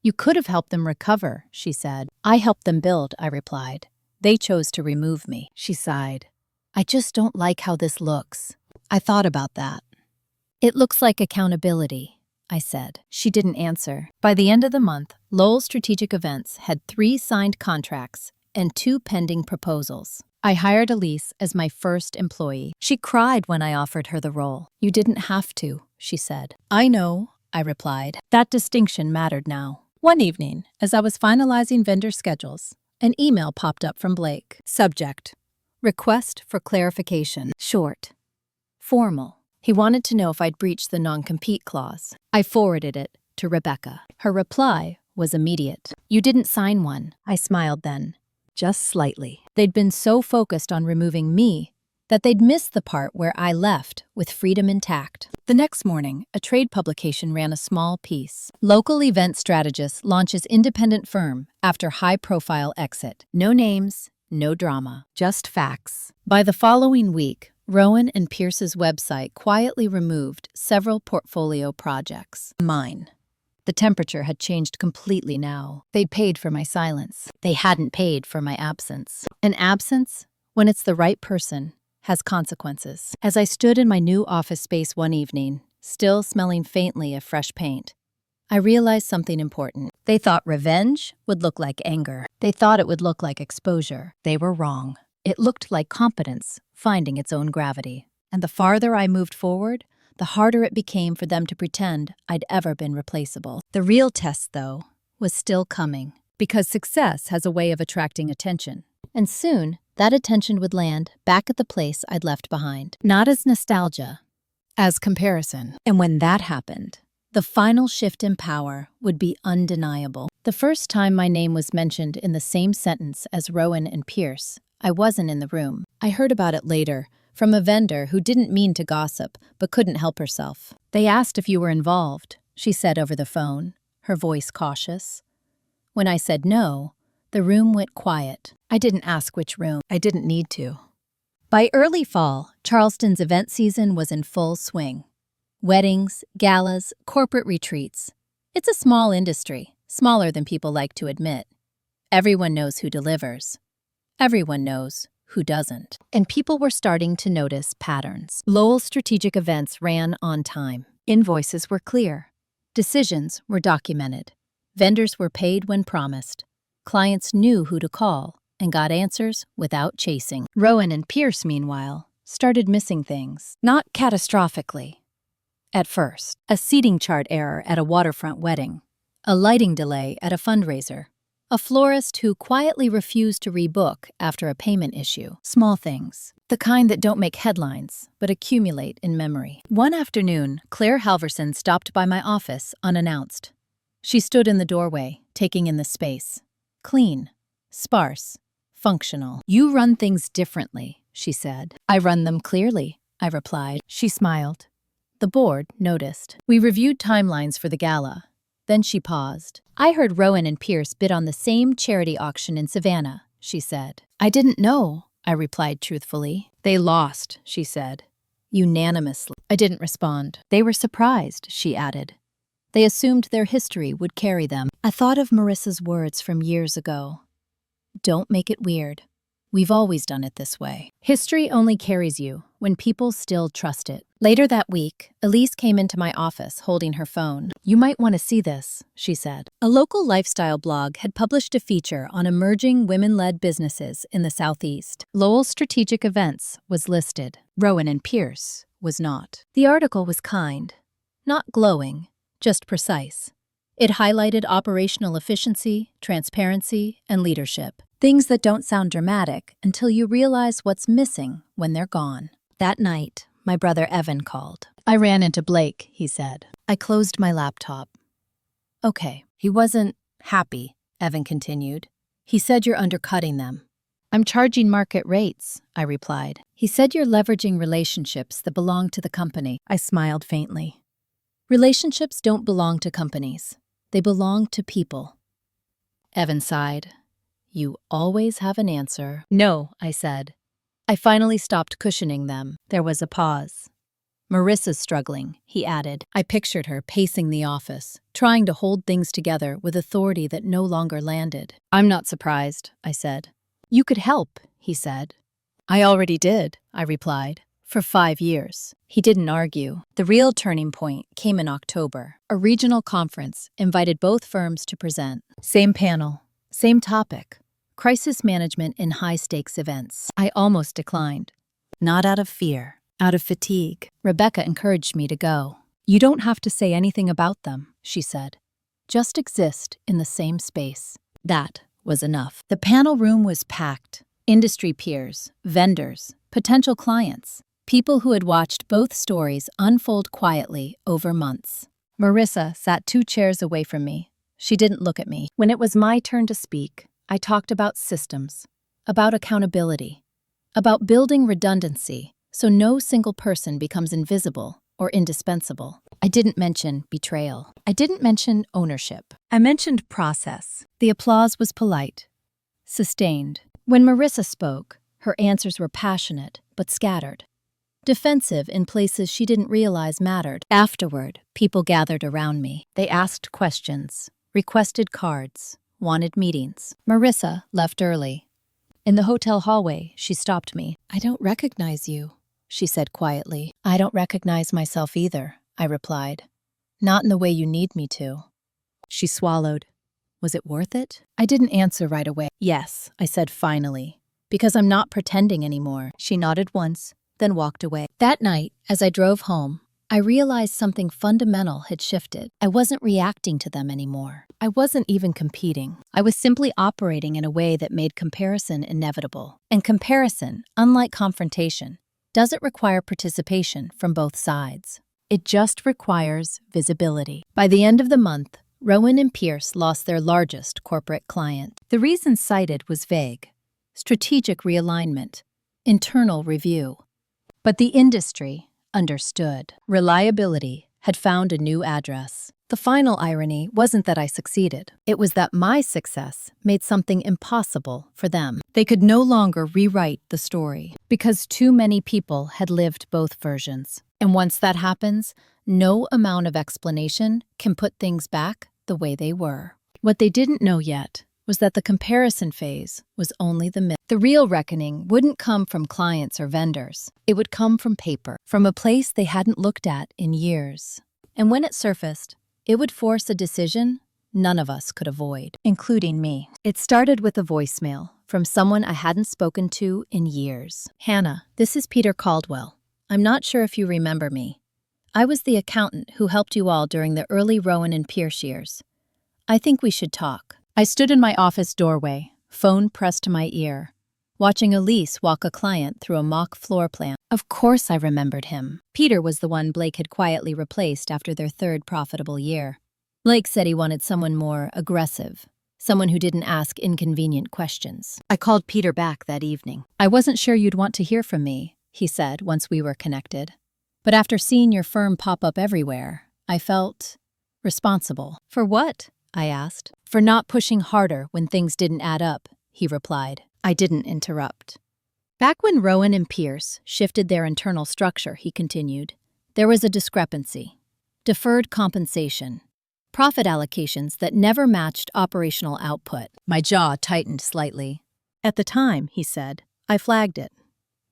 You could have helped them recover, she said. I helped them build, I replied. They chose to remove me, she sighed. I just don't like how this looks. I thought about that. It looks like accountability, I said. She didn't answer. By the end of the month, Lowell Strategic Events had 3 signed contracts and 2 pending proposals. I hired Elise as my first employee. She cried when I offered her the role. You didn't have to, she said. I know, I replied. That distinction mattered now. One evening, as I was finalizing vendor schedules, an email popped up from Blake. Subject: Request for clarification. Short. Formal. He wanted to know if I'd breached the non-compete clause. I forwarded it to Rebecca. Her reply was immediate. You didn't sign one. I smiled then. Just slightly. They'd been so focused on removing me that they'd missed the part where I left with freedom intact. The next morning, a trade publication ran a small piece. Local event strategist launches independent firm after high-profile exit. No names, no drama, just facts. By the following week, Rowan and Pierce's website quietly removed several portfolio projects. Mine. The temperature had changed completely now. They'd paid for my silence. They hadn't paid for my absence. An absence, when it's the right person, has consequences. As I stood in my new office space one evening, still smelling faintly of fresh paint, I realized something important. They thought revenge would look like anger. They thought it would look like exposure. They were wrong. It looked like competence finding its own gravity. And the farther I moved forward, the harder it became for them to pretend I'd ever been replaceable. The real test, though, was still coming, because success has a way of attracting attention. And soon, that attention would land back at the place I'd left behind. Not as nostalgia, as comparison. And when that happened, the final shift in power would be undeniable. The first time my name was mentioned in the same sentence as Rowan and Pierce, I wasn't in the room. I heard about it later, from a vendor who didn't mean to gossip, but couldn't help herself. They asked if you were involved, she said over the phone, her voice cautious. When I said no, the room went quiet. I didn't ask which room. I didn't need to. By early fall, Charleston's event season was in full swing. Weddings, galas, corporate retreats. It's a small industry, smaller than people like to admit. Everyone knows who delivers. Everyone knows who doesn't. And people were starting to notice patterns. Lowell Strategic Events ran on time. Invoices were clear. Decisions were documented. Vendors were paid when promised. Clients knew who to call and got answers without chasing. Rowan and Pierce, meanwhile, started missing things. Not catastrophically. At first, a seating chart error at a waterfront wedding, a lighting delay at a fundraiser, a florist who quietly refused to rebook after a payment issue. Small things, the kind that don't make headlines, but accumulate in memory. One afternoon, Claire Halverson stopped by my office unannounced. She stood in the doorway, taking in the space. Clean, sparse, functional. You run things differently, she said. I run them clearly, I replied. She smiled. The board noticed. We reviewed timelines for the gala. Then she paused. I heard Rowan and Pierce bid on the same charity auction in Savannah, she said. I didn't know, I replied truthfully. They lost, she said. Unanimously. I didn't respond. They were surprised, she added. They assumed their history would carry them. I thought of Marissa's words from years ago. Don't make it weird. We've always done it this way. History only carries you when people still trust it. Later that week, Elise came into my office holding her phone. "You might want to see this," she said. A local lifestyle blog had published a feature on emerging women-led businesses in the Southeast. Lowell's Strategic Events was listed. Rowan and Pierce was not. The article was kind, not glowing, just precise. It highlighted operational efficiency, transparency, and leadership. Things that don't sound dramatic until you realize what's missing when they're gone. That night, my brother Evan called. "I ran into Blake," he said. I closed my laptop. "Okay." "He wasn't happy," Evan continued. "He said you're undercutting them." "I'm charging market rates," I replied. "He said you're leveraging relationships that belong to the company." I smiled faintly. Relationships don't belong to companies. They belong to people. Evan sighed. "You always have an answer." "No," I said. I finally stopped cushioning them. There was a pause. "Marissa's struggling," he added. I pictured her pacing the office, trying to hold things together with authority that no longer landed. "I'm not surprised," I said. "You could help," he said. "I already did," I replied, "for 5 years." He didn't argue. The real turning point came in October. A regional conference invited both firms to present. Same panel, same topic. Crisis management in high-stakes events. I almost declined. Not out of fear, out of fatigue. Rebecca encouraged me to go. "You don't have to say anything about them," she said. "Just exist in the same space." That was enough. The panel room was packed. Industry peers, vendors, potential clients, people who had watched both stories unfold quietly over months. Marissa sat 2 chairs away from me. She didn't look at me. When it was my turn to speak, I talked about systems, about accountability, about building redundancy so no single person becomes invisible or indispensable. I didn't mention betrayal. I didn't mention ownership. I mentioned process. The applause was polite, sustained. When Marissa spoke, her answers were passionate but scattered, defensive in places she didn't realize mattered. Afterward, people gathered around me. They asked questions, requested cards, wanted meetings. Marissa left early. In the hotel hallway, she stopped me. "I don't recognize you," she said quietly. "I don't recognize myself either," I replied. "Not in the way you need me to." She swallowed. "Was it worth it?" I didn't answer right away. "Yes," I said finally, "because I'm not pretending anymore." She nodded once, then walked away. That night, as I drove home, I realized something fundamental had shifted. I wasn't reacting to them anymore. I wasn't even competing. I was simply operating in a way that made comparison inevitable. And comparison, unlike confrontation, doesn't require participation from both sides. It just requires visibility. By the end of the month, Rowan and Pierce lost their largest corporate client. The reason cited was vague: strategic realignment, internal review. But the industry understood. Reliability had found a new address. The final irony wasn't that I succeeded. It was that my success made something impossible for them. They could no longer rewrite the story because too many people had lived both versions. And once that happens, no amount of explanation can put things back the way they were. What they didn't know yet was that the comparison phase was only the myth. The real reckoning wouldn't come from clients or vendors. It would come from paper, from a place they hadn't looked at in years. And when it surfaced, it would force a decision none of us could avoid, including me. It started with a voicemail from someone I hadn't spoken to in years. "Hannah, this is Peter Caldwell. I'm not sure if you remember me. I was the accountant who helped you all during the early Rowan and Pierce years. I think we should talk." I stood in my office doorway, phone pressed to my ear, watching Elise walk a client through a mock floor plan. Of course I remembered him. Peter was the one Blake had quietly replaced after their 3rd profitable year. Blake said he wanted someone more aggressive, someone who didn't ask inconvenient questions. I called Peter back that evening. "I wasn't sure you'd want to hear from me," he said once we were connected. "But after seeing your firm pop up everywhere, I felt responsible." "For what?" I asked. "For not pushing harder when things didn't add up," he replied. I didn't interrupt. "Back when Rowan and Pierce shifted their internal structure," he continued, "there was a discrepancy. Deferred compensation. Profit allocations that never matched operational output." My jaw tightened slightly. At the time, he said, I flagged it.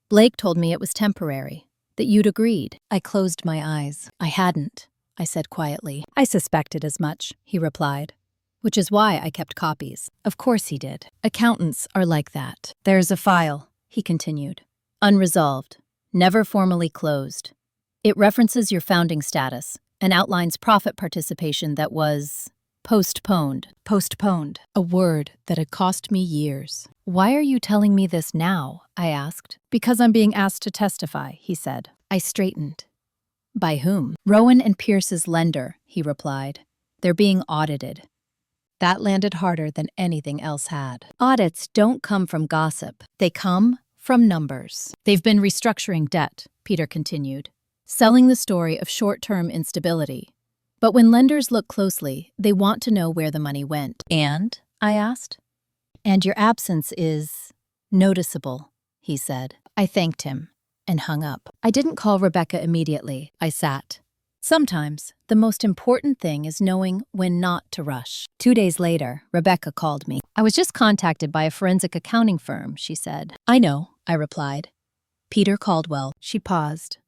Blake told me it was temporary, that you'd agreed. I closed my eyes. I hadn't, I said quietly. I suspected as much, he replied. Which is why I kept copies. Of course he did. Accountants are like that. There's a file, he continued. Unresolved. Never formally closed. It references your founding status and outlines profit participation that was postponed. Postponed. A word that had cost me years. Why are you telling me this now? I asked. Because I'm being asked to testify, he said. I straightened. By whom? Rowan and Pierce's lender, he replied. They're being audited. That landed harder than anything else had. Audits don't come from gossip. They come from numbers. They've been restructuring debt, Peter continued, selling the story of short-term instability. But when lenders look closely, they want to know where the money went. And? I asked. And your absence is noticeable, he said. I thanked him and hung up. I didn't call Rebecca immediately. I sat. Sometimes, the most important thing is knowing when not to rush. 2 days later, Rebecca called me. I was just contacted by a forensic accounting firm, she said. I know, I replied. Peter Caldwell. She paused.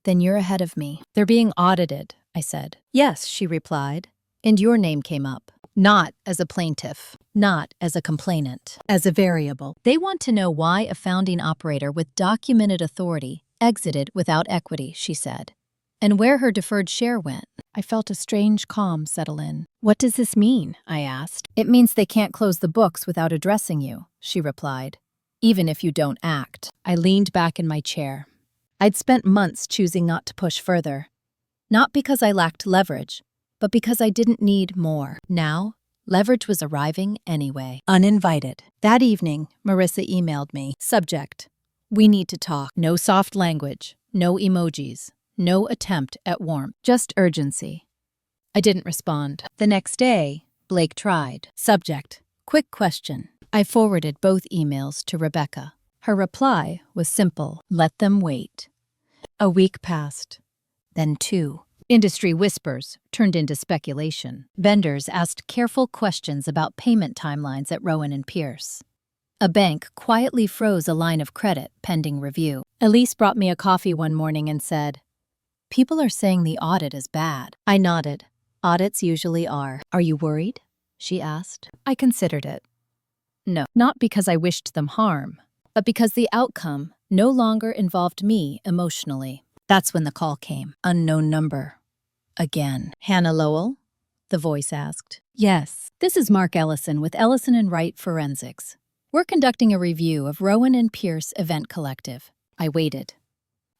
Then you're ahead of me. They're being audited, I said. Yes, she replied. And your name came up. Not as a plaintiff, not as a complainant, as a variable. They want to know why a founding operator with documented authority exited without equity, she said. And where her deferred share went. I felt a strange calm settle in. What does this mean? I asked. It means they can't close the books without addressing you, she replied. Even if you don't act. I leaned back in my chair. I'd spent months choosing not to push further. Not because I lacked leverage, but because I didn't need more. Now, leverage was arriving anyway. Uninvited. That evening, Marissa emailed me. Subject: we need to talk. No soft language. No emojis. No attempt at warmth, just urgency. I didn't respond. The next day, Blake tried. Subject: quick question. I forwarded both emails to Rebecca. Her reply was simple: let them wait. A week passed. Then 2. Industry whispers turned into speculation. Vendors asked careful questions about payment timelines at Rowan and Pierce. A bank quietly froze a line of credit pending review. Elise brought me a coffee one morning and said, "People are saying the audit is bad." I nodded. Audits usually are. Are you worried? She asked. I considered it. No, not because I wished them harm, but because the outcome no longer involved me emotionally. That's when the call came. Unknown number. Again. Hannah Lowell? The voice asked. Yes. This is Mark Ellison with Ellison & Wright Forensics. We're conducting a review of Rowan and Pierce Event Collective. I waited.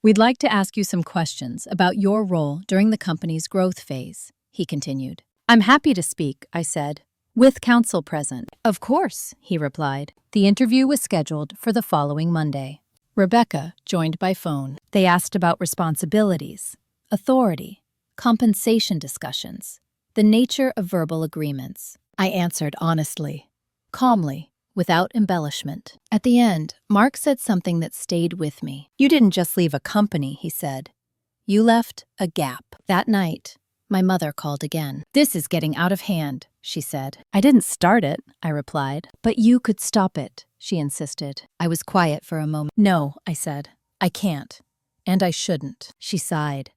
We'd like to ask you some questions about your role during the company's growth phase, he continued. I'm happy to speak, I said, with counsel present. Of course, he replied. The interview was scheduled for the following Monday. Rebecca joined by phone. They asked about responsibilities, authority, compensation discussions, the nature of verbal agreements. I answered honestly, calmly, without embellishment. At the end, Mark said something that stayed with me. You didn't just leave a company, he said. You left a gap. That night, my mother called again. This is getting out of hand, she said. I didn't start it, I replied. But you could stop it, she insisted. I was quiet for a moment. No, I said. I can't. And I shouldn't. She sighed.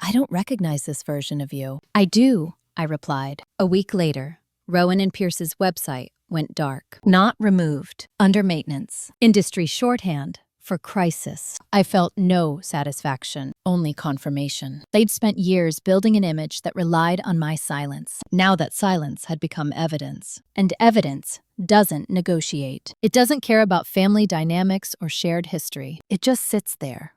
I don't recognize this version of you. I do, I replied. A week later, Rowan and Pierce's website went dark. Not removed. Under maintenance. Industry shorthand for crisis. I felt no satisfaction, only confirmation. They'd spent years building an image that relied on my silence. Now that silence had become evidence. And evidence doesn't negotiate. It doesn't care about family dynamics or shared history. It just sits there,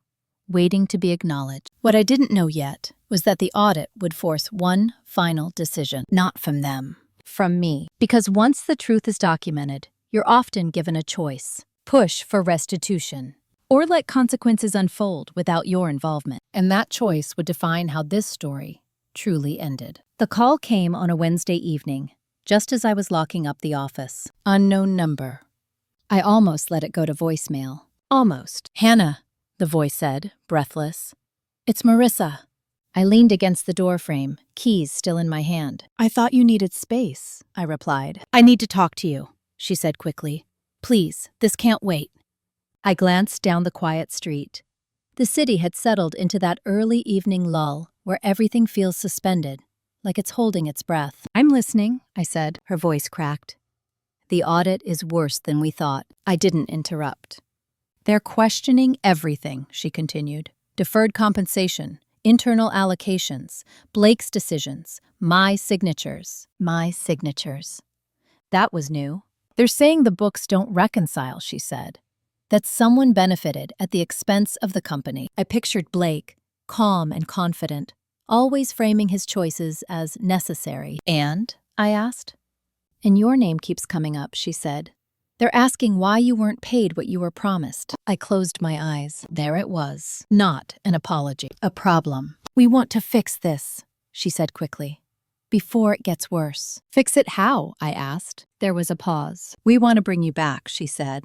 waiting to be acknowledged. What I didn't know yet was that the audit would force one final decision, not from them. From me. Because once the truth is documented, you're often given a choice. Push for restitution, or let consequences unfold without your involvement. And that choice would define how this story truly ended. The call came on a Wednesday evening, just as I was locking up the office. Unknown number. I almost let it go to voicemail. Almost. Hannah, the voice said, breathless. It's Marissa. I leaned against the doorframe, keys still in my hand. I thought you needed space, I replied. I need to talk to you, she said quickly. Please, this can't wait. I glanced down the quiet street. The city had settled into that early evening lull where everything feels suspended, like it's holding its breath. I'm listening, I said, her voice cracked. The audit is worse than we thought. I didn't interrupt. They're questioning everything, she continued. Deferred compensation, internal allocations, Blake's decisions, my signatures. That was new. They're saying the books don't reconcile, she said. That someone benefited at the expense of the company. I pictured Blake, calm and confident, always framing his choices as necessary. And? I asked. And your name keeps coming up, she said. They're asking why you weren't paid what you were promised. I closed my eyes. There it was. Not an apology. A problem. We want to fix this, she said quickly. Before it gets worse. Fix it how? I asked. There was a pause. We want to bring you back, she said.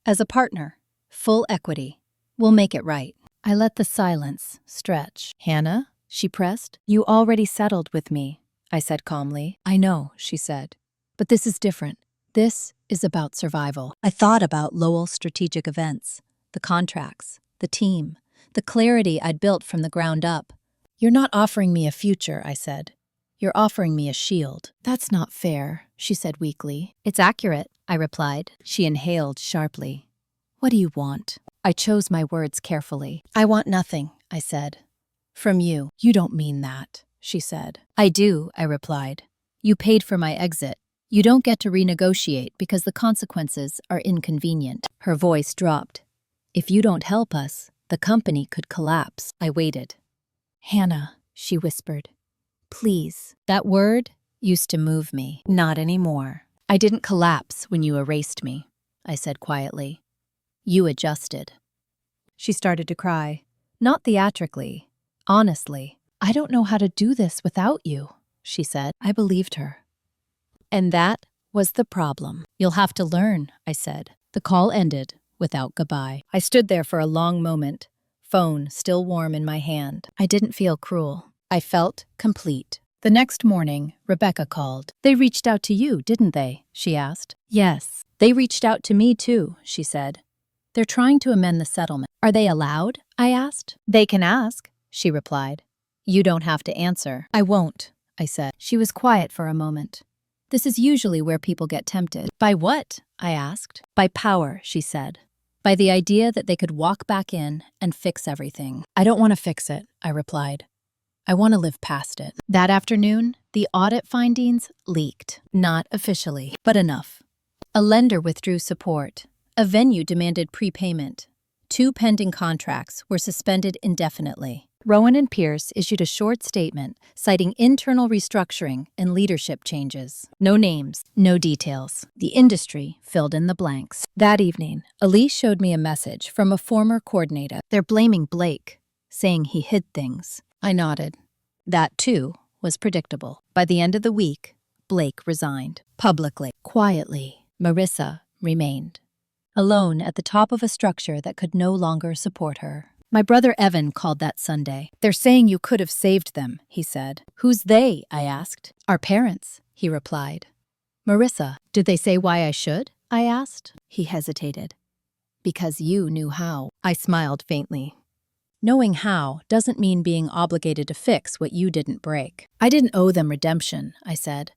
As a partner. Full equity. We'll make it right. I let the silence stretch. Hannah? She pressed. You already settled with me, I said calmly. I know, she said. But this is different. This is about survival. I thought about Lowell's strategic events, the contracts, the team, the clarity I'd built from the ground up. You're not offering me a future, I said. You're offering me a shield. That's not fair, she said weakly. It's accurate, I replied. She inhaled sharply. What do you want? I chose my words carefully. I want nothing, I said. From you. You don't mean that, she said. I do, I replied. You paid for my exit. You don't get to renegotiate because the consequences are inconvenient. Her voice dropped. If you don't help us, the company could collapse. I waited. Hannah, she whispered. Please. That word used to move me. Not anymore. I didn't collapse when you erased me, I said quietly. You adjusted. She started to cry. Not theatrically. Honestly. I don't know how to do this without you, she said. I believed her. And that was the problem. You'll have to learn, I said. The call ended without goodbye. I stood there for a long moment, phone still warm in my hand. I didn't feel cruel. I felt complete. The next morning, Rebecca called. They reached out to you, didn't they? She asked. Yes. They reached out to me too, she said. They're trying to amend the settlement. Are they allowed? I asked. They can ask, she replied. You don't have to answer. I won't, I said. She was quiet for a moment. This is usually where people get tempted. By what? I asked. By power, she said. By the idea that they could walk back in and fix everything. I don't want to fix it, I replied. I want to live past it. That afternoon, the audit findings leaked. Not officially, but enough. A lender withdrew support. A venue demanded prepayment. 2 pending contracts were suspended indefinitely. Rowan and Pierce issued a short statement citing internal restructuring and leadership changes. No names, no details. The industry filled in the blanks. That evening, Elise showed me a message from a former coordinator. They're blaming Blake, saying he hid things. I nodded. That, too, was predictable. By the end of the week, Blake resigned. Publicly. Quietly, Marissa remained. Alone at the top of a structure that could no longer support her. My brother Evan called that Sunday. They're saying you could have saved them, he said. Who's they? I asked. Our parents, he replied. Marissa, did they say why I should? I asked. He hesitated. Because you knew how. I smiled faintly. Knowing how doesn't mean being obligated to fix what you didn't break. I didn't owe them redemption, I said.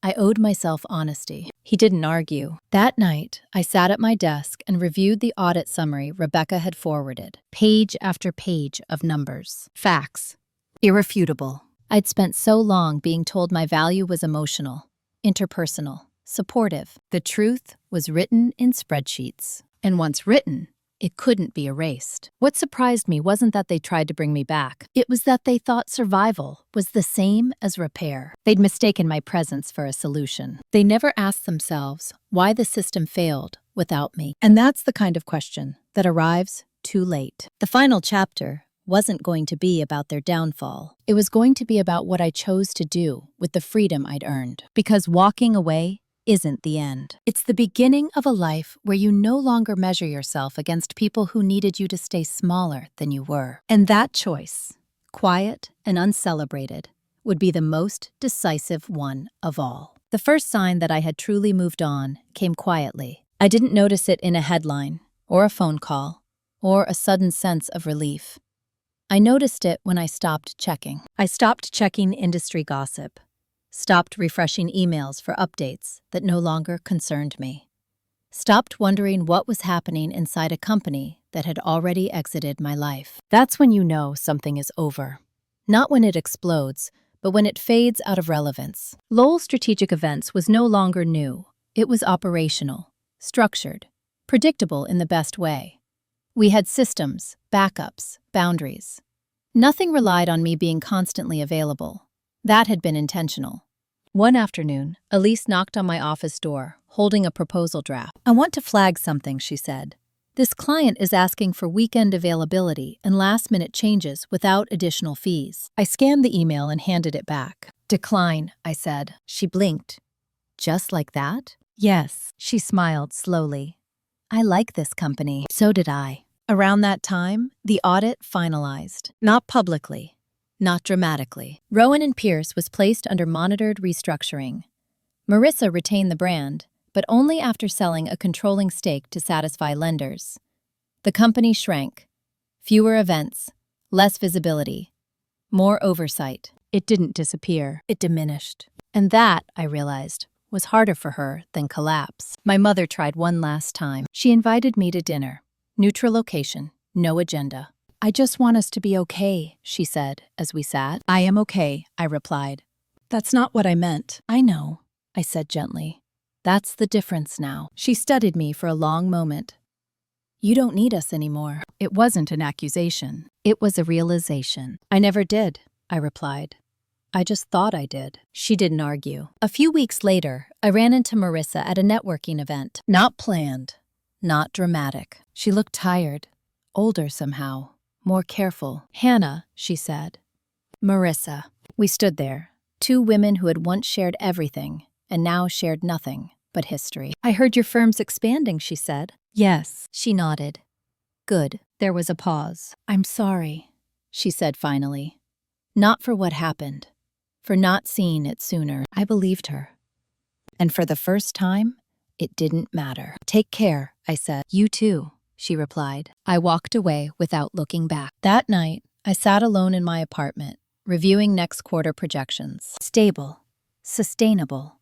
I owed myself honesty. He didn't argue. That night, I sat at my desk and reviewed the audit summary Rebecca had forwarded. Page after page of numbers. Facts. Irrefutable. I'd spent so long being told my value was emotional, interpersonal, supportive. The truth was written in spreadsheets. And once written, it couldn't be erased. What surprised me wasn't that they tried to bring me back. It was that they thought survival was the same as repair. They'd mistaken my presence for a solution. They never asked themselves why the system failed without me. And that's the kind of question that arrives too late. The final chapter wasn't going to be about their downfall. It was going to be about what I chose to do with the freedom I'd earned. Because walking away isn't the end. It's the beginning of a life where you no longer measure yourself against people who needed you to stay smaller than you were. And that choice, quiet and uncelebrated, would be the most decisive one of all. The first sign that I had truly moved on came quietly. I didn't notice it in a headline, or a phone call, or a sudden sense of relief. I noticed it when I stopped checking. I stopped checking industry gossip, stopped refreshing emails for updates that no longer concerned me, stopped wondering what was happening inside a company that had already exited my life. That's when you know something is over. Not when it explodes, but when it fades out of relevance. Lowell Strategic Events was no longer new. It was operational, structured, predictable in the best way. We had systems, backups, boundaries. Nothing relied on me being constantly available. That had been intentional. One afternoon, Elise knocked on my office door, holding a proposal draft. "I want to flag something," she said. "This client is asking for weekend availability and last-minute changes without additional fees." I scanned the email and handed it back. "Decline," I said. She blinked. "Just like that?" "Yes." She smiled slowly. "I like this company." So did I. Around that time, the audit finalized. Not publicly, not dramatically. Rowan & Pierce was placed under monitored restructuring. Marissa retained the brand, but only after selling a controlling stake to satisfy lenders. The company shrank. Fewer events, less visibility, more oversight. It didn't disappear. It diminished. And that, I realized, was harder for her than collapse. My mother tried one last time. She invited me to dinner. Neutral location, no agenda. "I just want us to be okay," she said as we sat. "I am okay," I replied. "That's not what I meant." "I know," I said gently. "That's the difference now." She studied me for a long moment. "You don't need us anymore." It wasn't an accusation. It was a realization. "I never did," I replied. "I just thought I did." She didn't argue. A few weeks later, I ran into Marissa at a networking event. Not planned, not dramatic. She looked tired, older somehow, more careful. "Hannah," she said. "Marissa." We stood there, two women who had once shared everything and now shared nothing but history. "I heard your firm's expanding," she said. "Yes." She nodded. "Good." There was a pause. "I'm sorry," she said finally. Not for what happened, for not seeing it sooner. I believed her. And for the first time, it didn't matter. "Take care," I said. "You too," she replied. I walked away without looking back. That night, I sat alone in my apartment, reviewing next quarter projections. Stable, sustainable,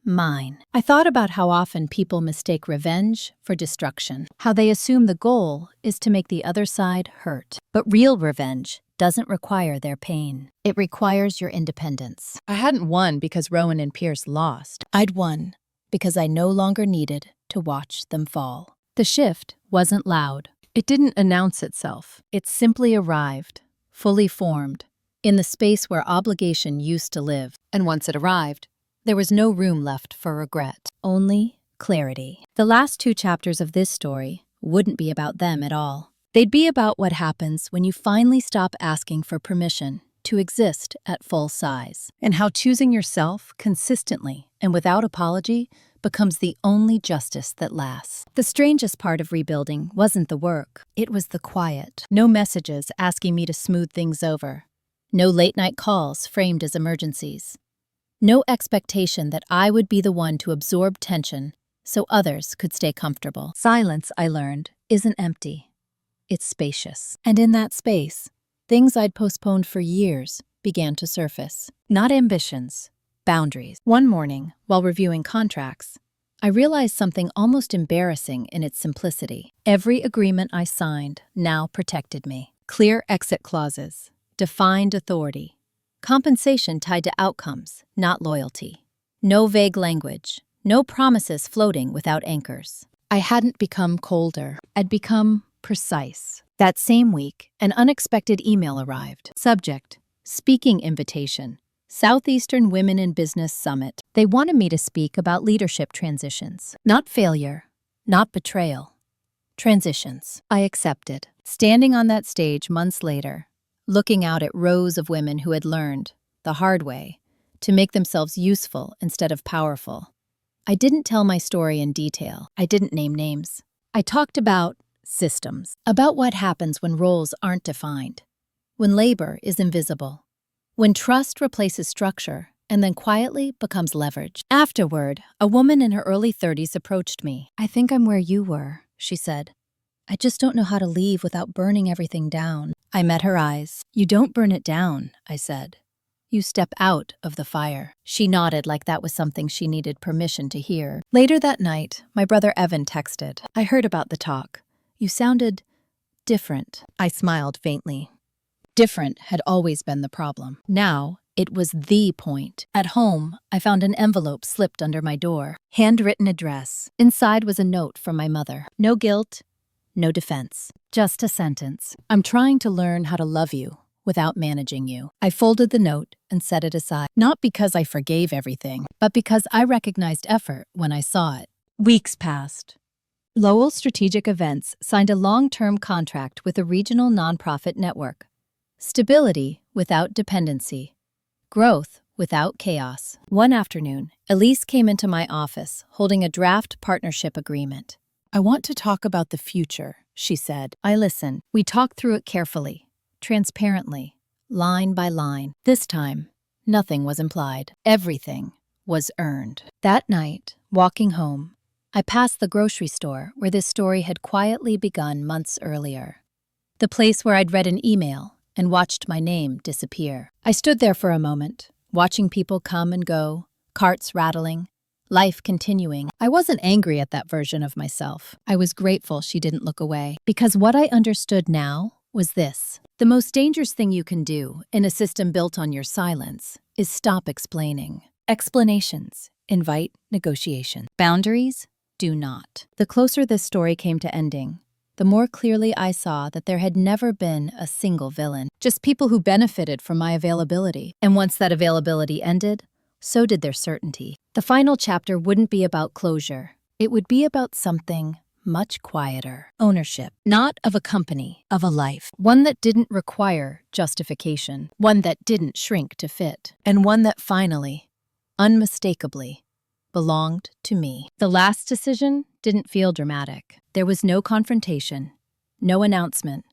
mine. I thought about how often people mistake revenge for destruction, how they assume the goal is to make the other side hurt. But real revenge doesn't require their pain. It requires your independence. I hadn't won because Rowan & Pierce lost. I'd won because I no longer needed to watch them fall. The shift wasn't loud. It didn't announce itself. It simply arrived, fully formed, in the space where obligation used to live. And once it arrived, there was no room left for regret, only clarity. The last two chapters of this story wouldn't be about them at all. They'd be about what happens when you finally stop asking for permission to exist at full size, and how choosing yourself consistently and without apology becomes the only justice that lasts. The strangest part of rebuilding wasn't the work. It was the quiet. No messages asking me to smooth things over. No late-night calls framed as emergencies. No expectation that I would be the one to absorb tension so others could stay comfortable. Silence, I learned, isn't empty. It's spacious. And in that space, things I'd postponed for years began to surface. Not ambitions, boundaries. One morning, while reviewing contracts, I realized something almost embarrassing in its simplicity. Every agreement I signed now protected me. Clear exit clauses, defined authority, compensation tied to outcomes, not loyalty. No vague language, no promises floating without anchors. I hadn't become colder. I'd become precise. That same week, an unexpected email arrived. Subject: speaking invitation. Southeastern Women in Business Summit. They wanted me to speak about leadership transitions. Not failure, not betrayal. Transitions. I accepted. Standing on that stage months later, looking out at rows of women who had learned, the hard way, to make themselves useful instead of powerful. I didn't tell my story in detail. I didn't name names. I talked about systems, about what happens when roles aren't defined, when labor is invisible, when trust replaces structure, and then quietly becomes leverage. Afterward, a woman in her early 30s approached me. "I think I'm where you were," she said. "I just don't know how to leave without burning everything down." I met her eyes. "You don't burn it down," I said. "You step out of the fire." She nodded like that was something she needed permission to hear. Later that night, my brother Evan texted. "I heard about the talk. You sounded different." I smiled faintly. Different had always been the problem. Now, it was the point. At home, I found an envelope slipped under my door. Handwritten address. Inside was a note from my mother. No guilt, no defense. Just a sentence. "I'm trying to learn how to love you without managing you." I folded the note and set it aside. Not because I forgave everything, but because I recognized effort when I saw it. Weeks passed. Lowell Strategic Events signed a long-term contract with a regional nonprofit network. Stability without dependency. Growth without chaos. One afternoon, Elise came into my office holding a draft partnership agreement. "I want to talk about the future," she said. I listened. We talked through it carefully, transparently, line by line. This time, nothing was implied. Everything was earned. That night, walking home, I passed the grocery store where this story had quietly begun months earlier. The place where I'd read an email and watched my name disappear. I stood there for a moment, watching people come and go, carts rattling, life continuing. I wasn't angry at that version of myself. I was grateful she didn't look away. Because what I understood now was this. The most dangerous thing you can do in a system built on your silence is stop explaining. Explanations invite negotiation. Boundaries do not. The closer this story came to ending, the more clearly I saw that there had never been a single villain, just people who benefited from my availability. And once that availability ended, so did their certainty. The final chapter wouldn't be about closure. It would be about something much quieter. Ownership. Not of a company, of a life. One that didn't require justification. One that didn't shrink to fit. And one that finally, unmistakably, belonged to me. The last decision didn't feel dramatic. There was no confrontation, no announcement,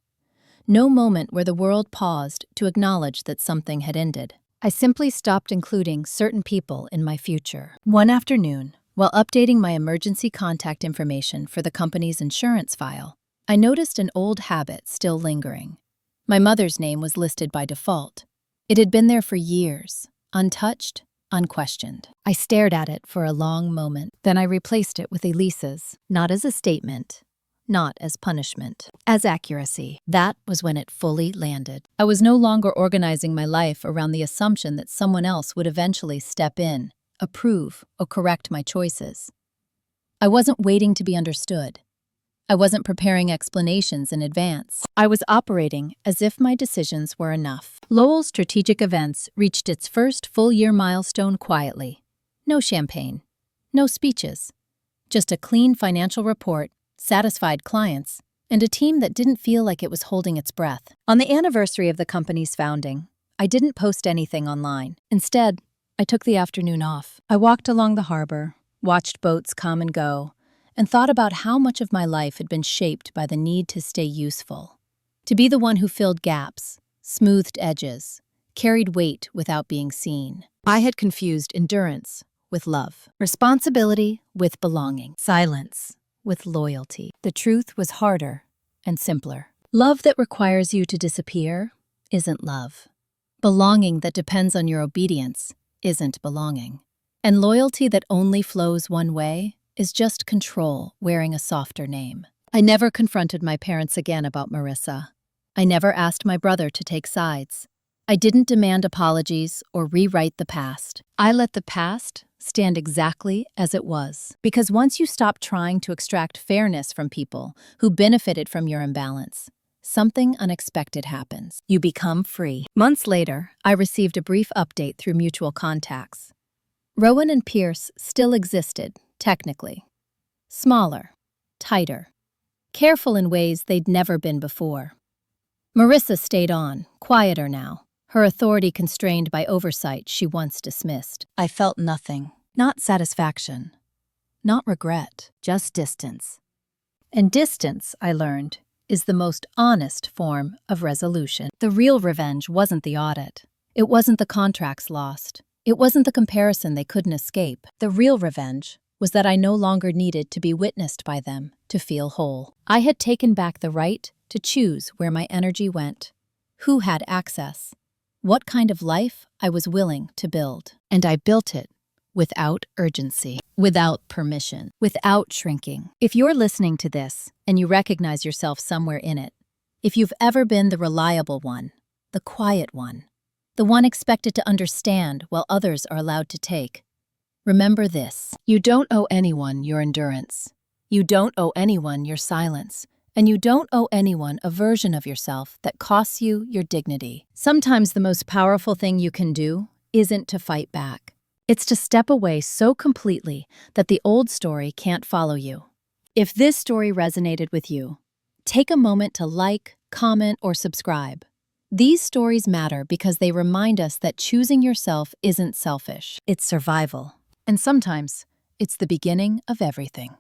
no moment where the world paused to acknowledge that something had ended. I simply stopped including certain people in my future. One afternoon, while updating my emergency contact information for the company's insurance file, I noticed an old habit still lingering. My mother's name was listed by default. It had been there for years, untouched, unquestioned. I stared at it for a long moment. Then I replaced it with Elise's, not as a statement, not as punishment, as accuracy. That was when it fully landed. I was no longer organizing my life around the assumption that someone else would eventually step in, approve, or correct my choices. I wasn't waiting to be understood. I wasn't preparing explanations in advance. I was operating as if my decisions were enough. Lowell Strategic Events reached its first full-year milestone quietly. No champagne, no speeches, just a clean financial report, satisfied clients, and a team that didn't feel like it was holding its breath. On the anniversary of the company's founding, I didn't post anything online. Instead, I took the afternoon off. I walked along the harbor, watched boats come and go, and thought about how much of my life had been shaped by the need to stay useful, to be the one who filled gaps, smoothed edges, carried weight without being seen. I had confused endurance with love, responsibility with belonging, silence with loyalty. The truth was harder and simpler. Love that requires you to disappear isn't love. Belonging that depends on your obedience isn't belonging. And loyalty that only flows one way is just control wearing a softer name. I never confronted my parents again about Marissa. I never asked my brother to take sides. I didn't demand apologies or rewrite the past. I let the past stand exactly as it was. Because once you stop trying to extract fairness from people who benefited from your imbalance, something unexpected happens. You become free. Months later, I received a brief update through mutual contacts. Rowan and Pierce still existed, technically. Smaller, tighter, careful in ways they'd never been before. Marissa stayed on, quieter now, her authority constrained by oversight she once dismissed. I felt nothing, not satisfaction, not regret, just distance. And distance, I learned, is the most honest form of resolution. The real revenge wasn't the audit. It wasn't the contracts lost. It wasn't the comparison they couldn't escape. The real revenge was that I no longer needed to be witnessed by them to feel whole. I had taken back the right to choose where my energy went, who had access, what kind of life I was willing to build. And I built it without urgency, without permission, without shrinking. If you're listening to this and you recognize yourself somewhere in it, if you've ever been the reliable one, the quiet one, the one expected to understand while others are allowed to take, remember this: you don't owe anyone your endurance. You don't owe anyone your silence. And you don't owe anyone a version of yourself that costs you your dignity. Sometimes the most powerful thing you can do isn't to fight back. It's to step away so completely that the old story can't follow you. If this story resonated with you, take a moment to like, comment, or subscribe. These stories matter because they remind us that choosing yourself isn't selfish. It's survival. And sometimes, it's the beginning of everything.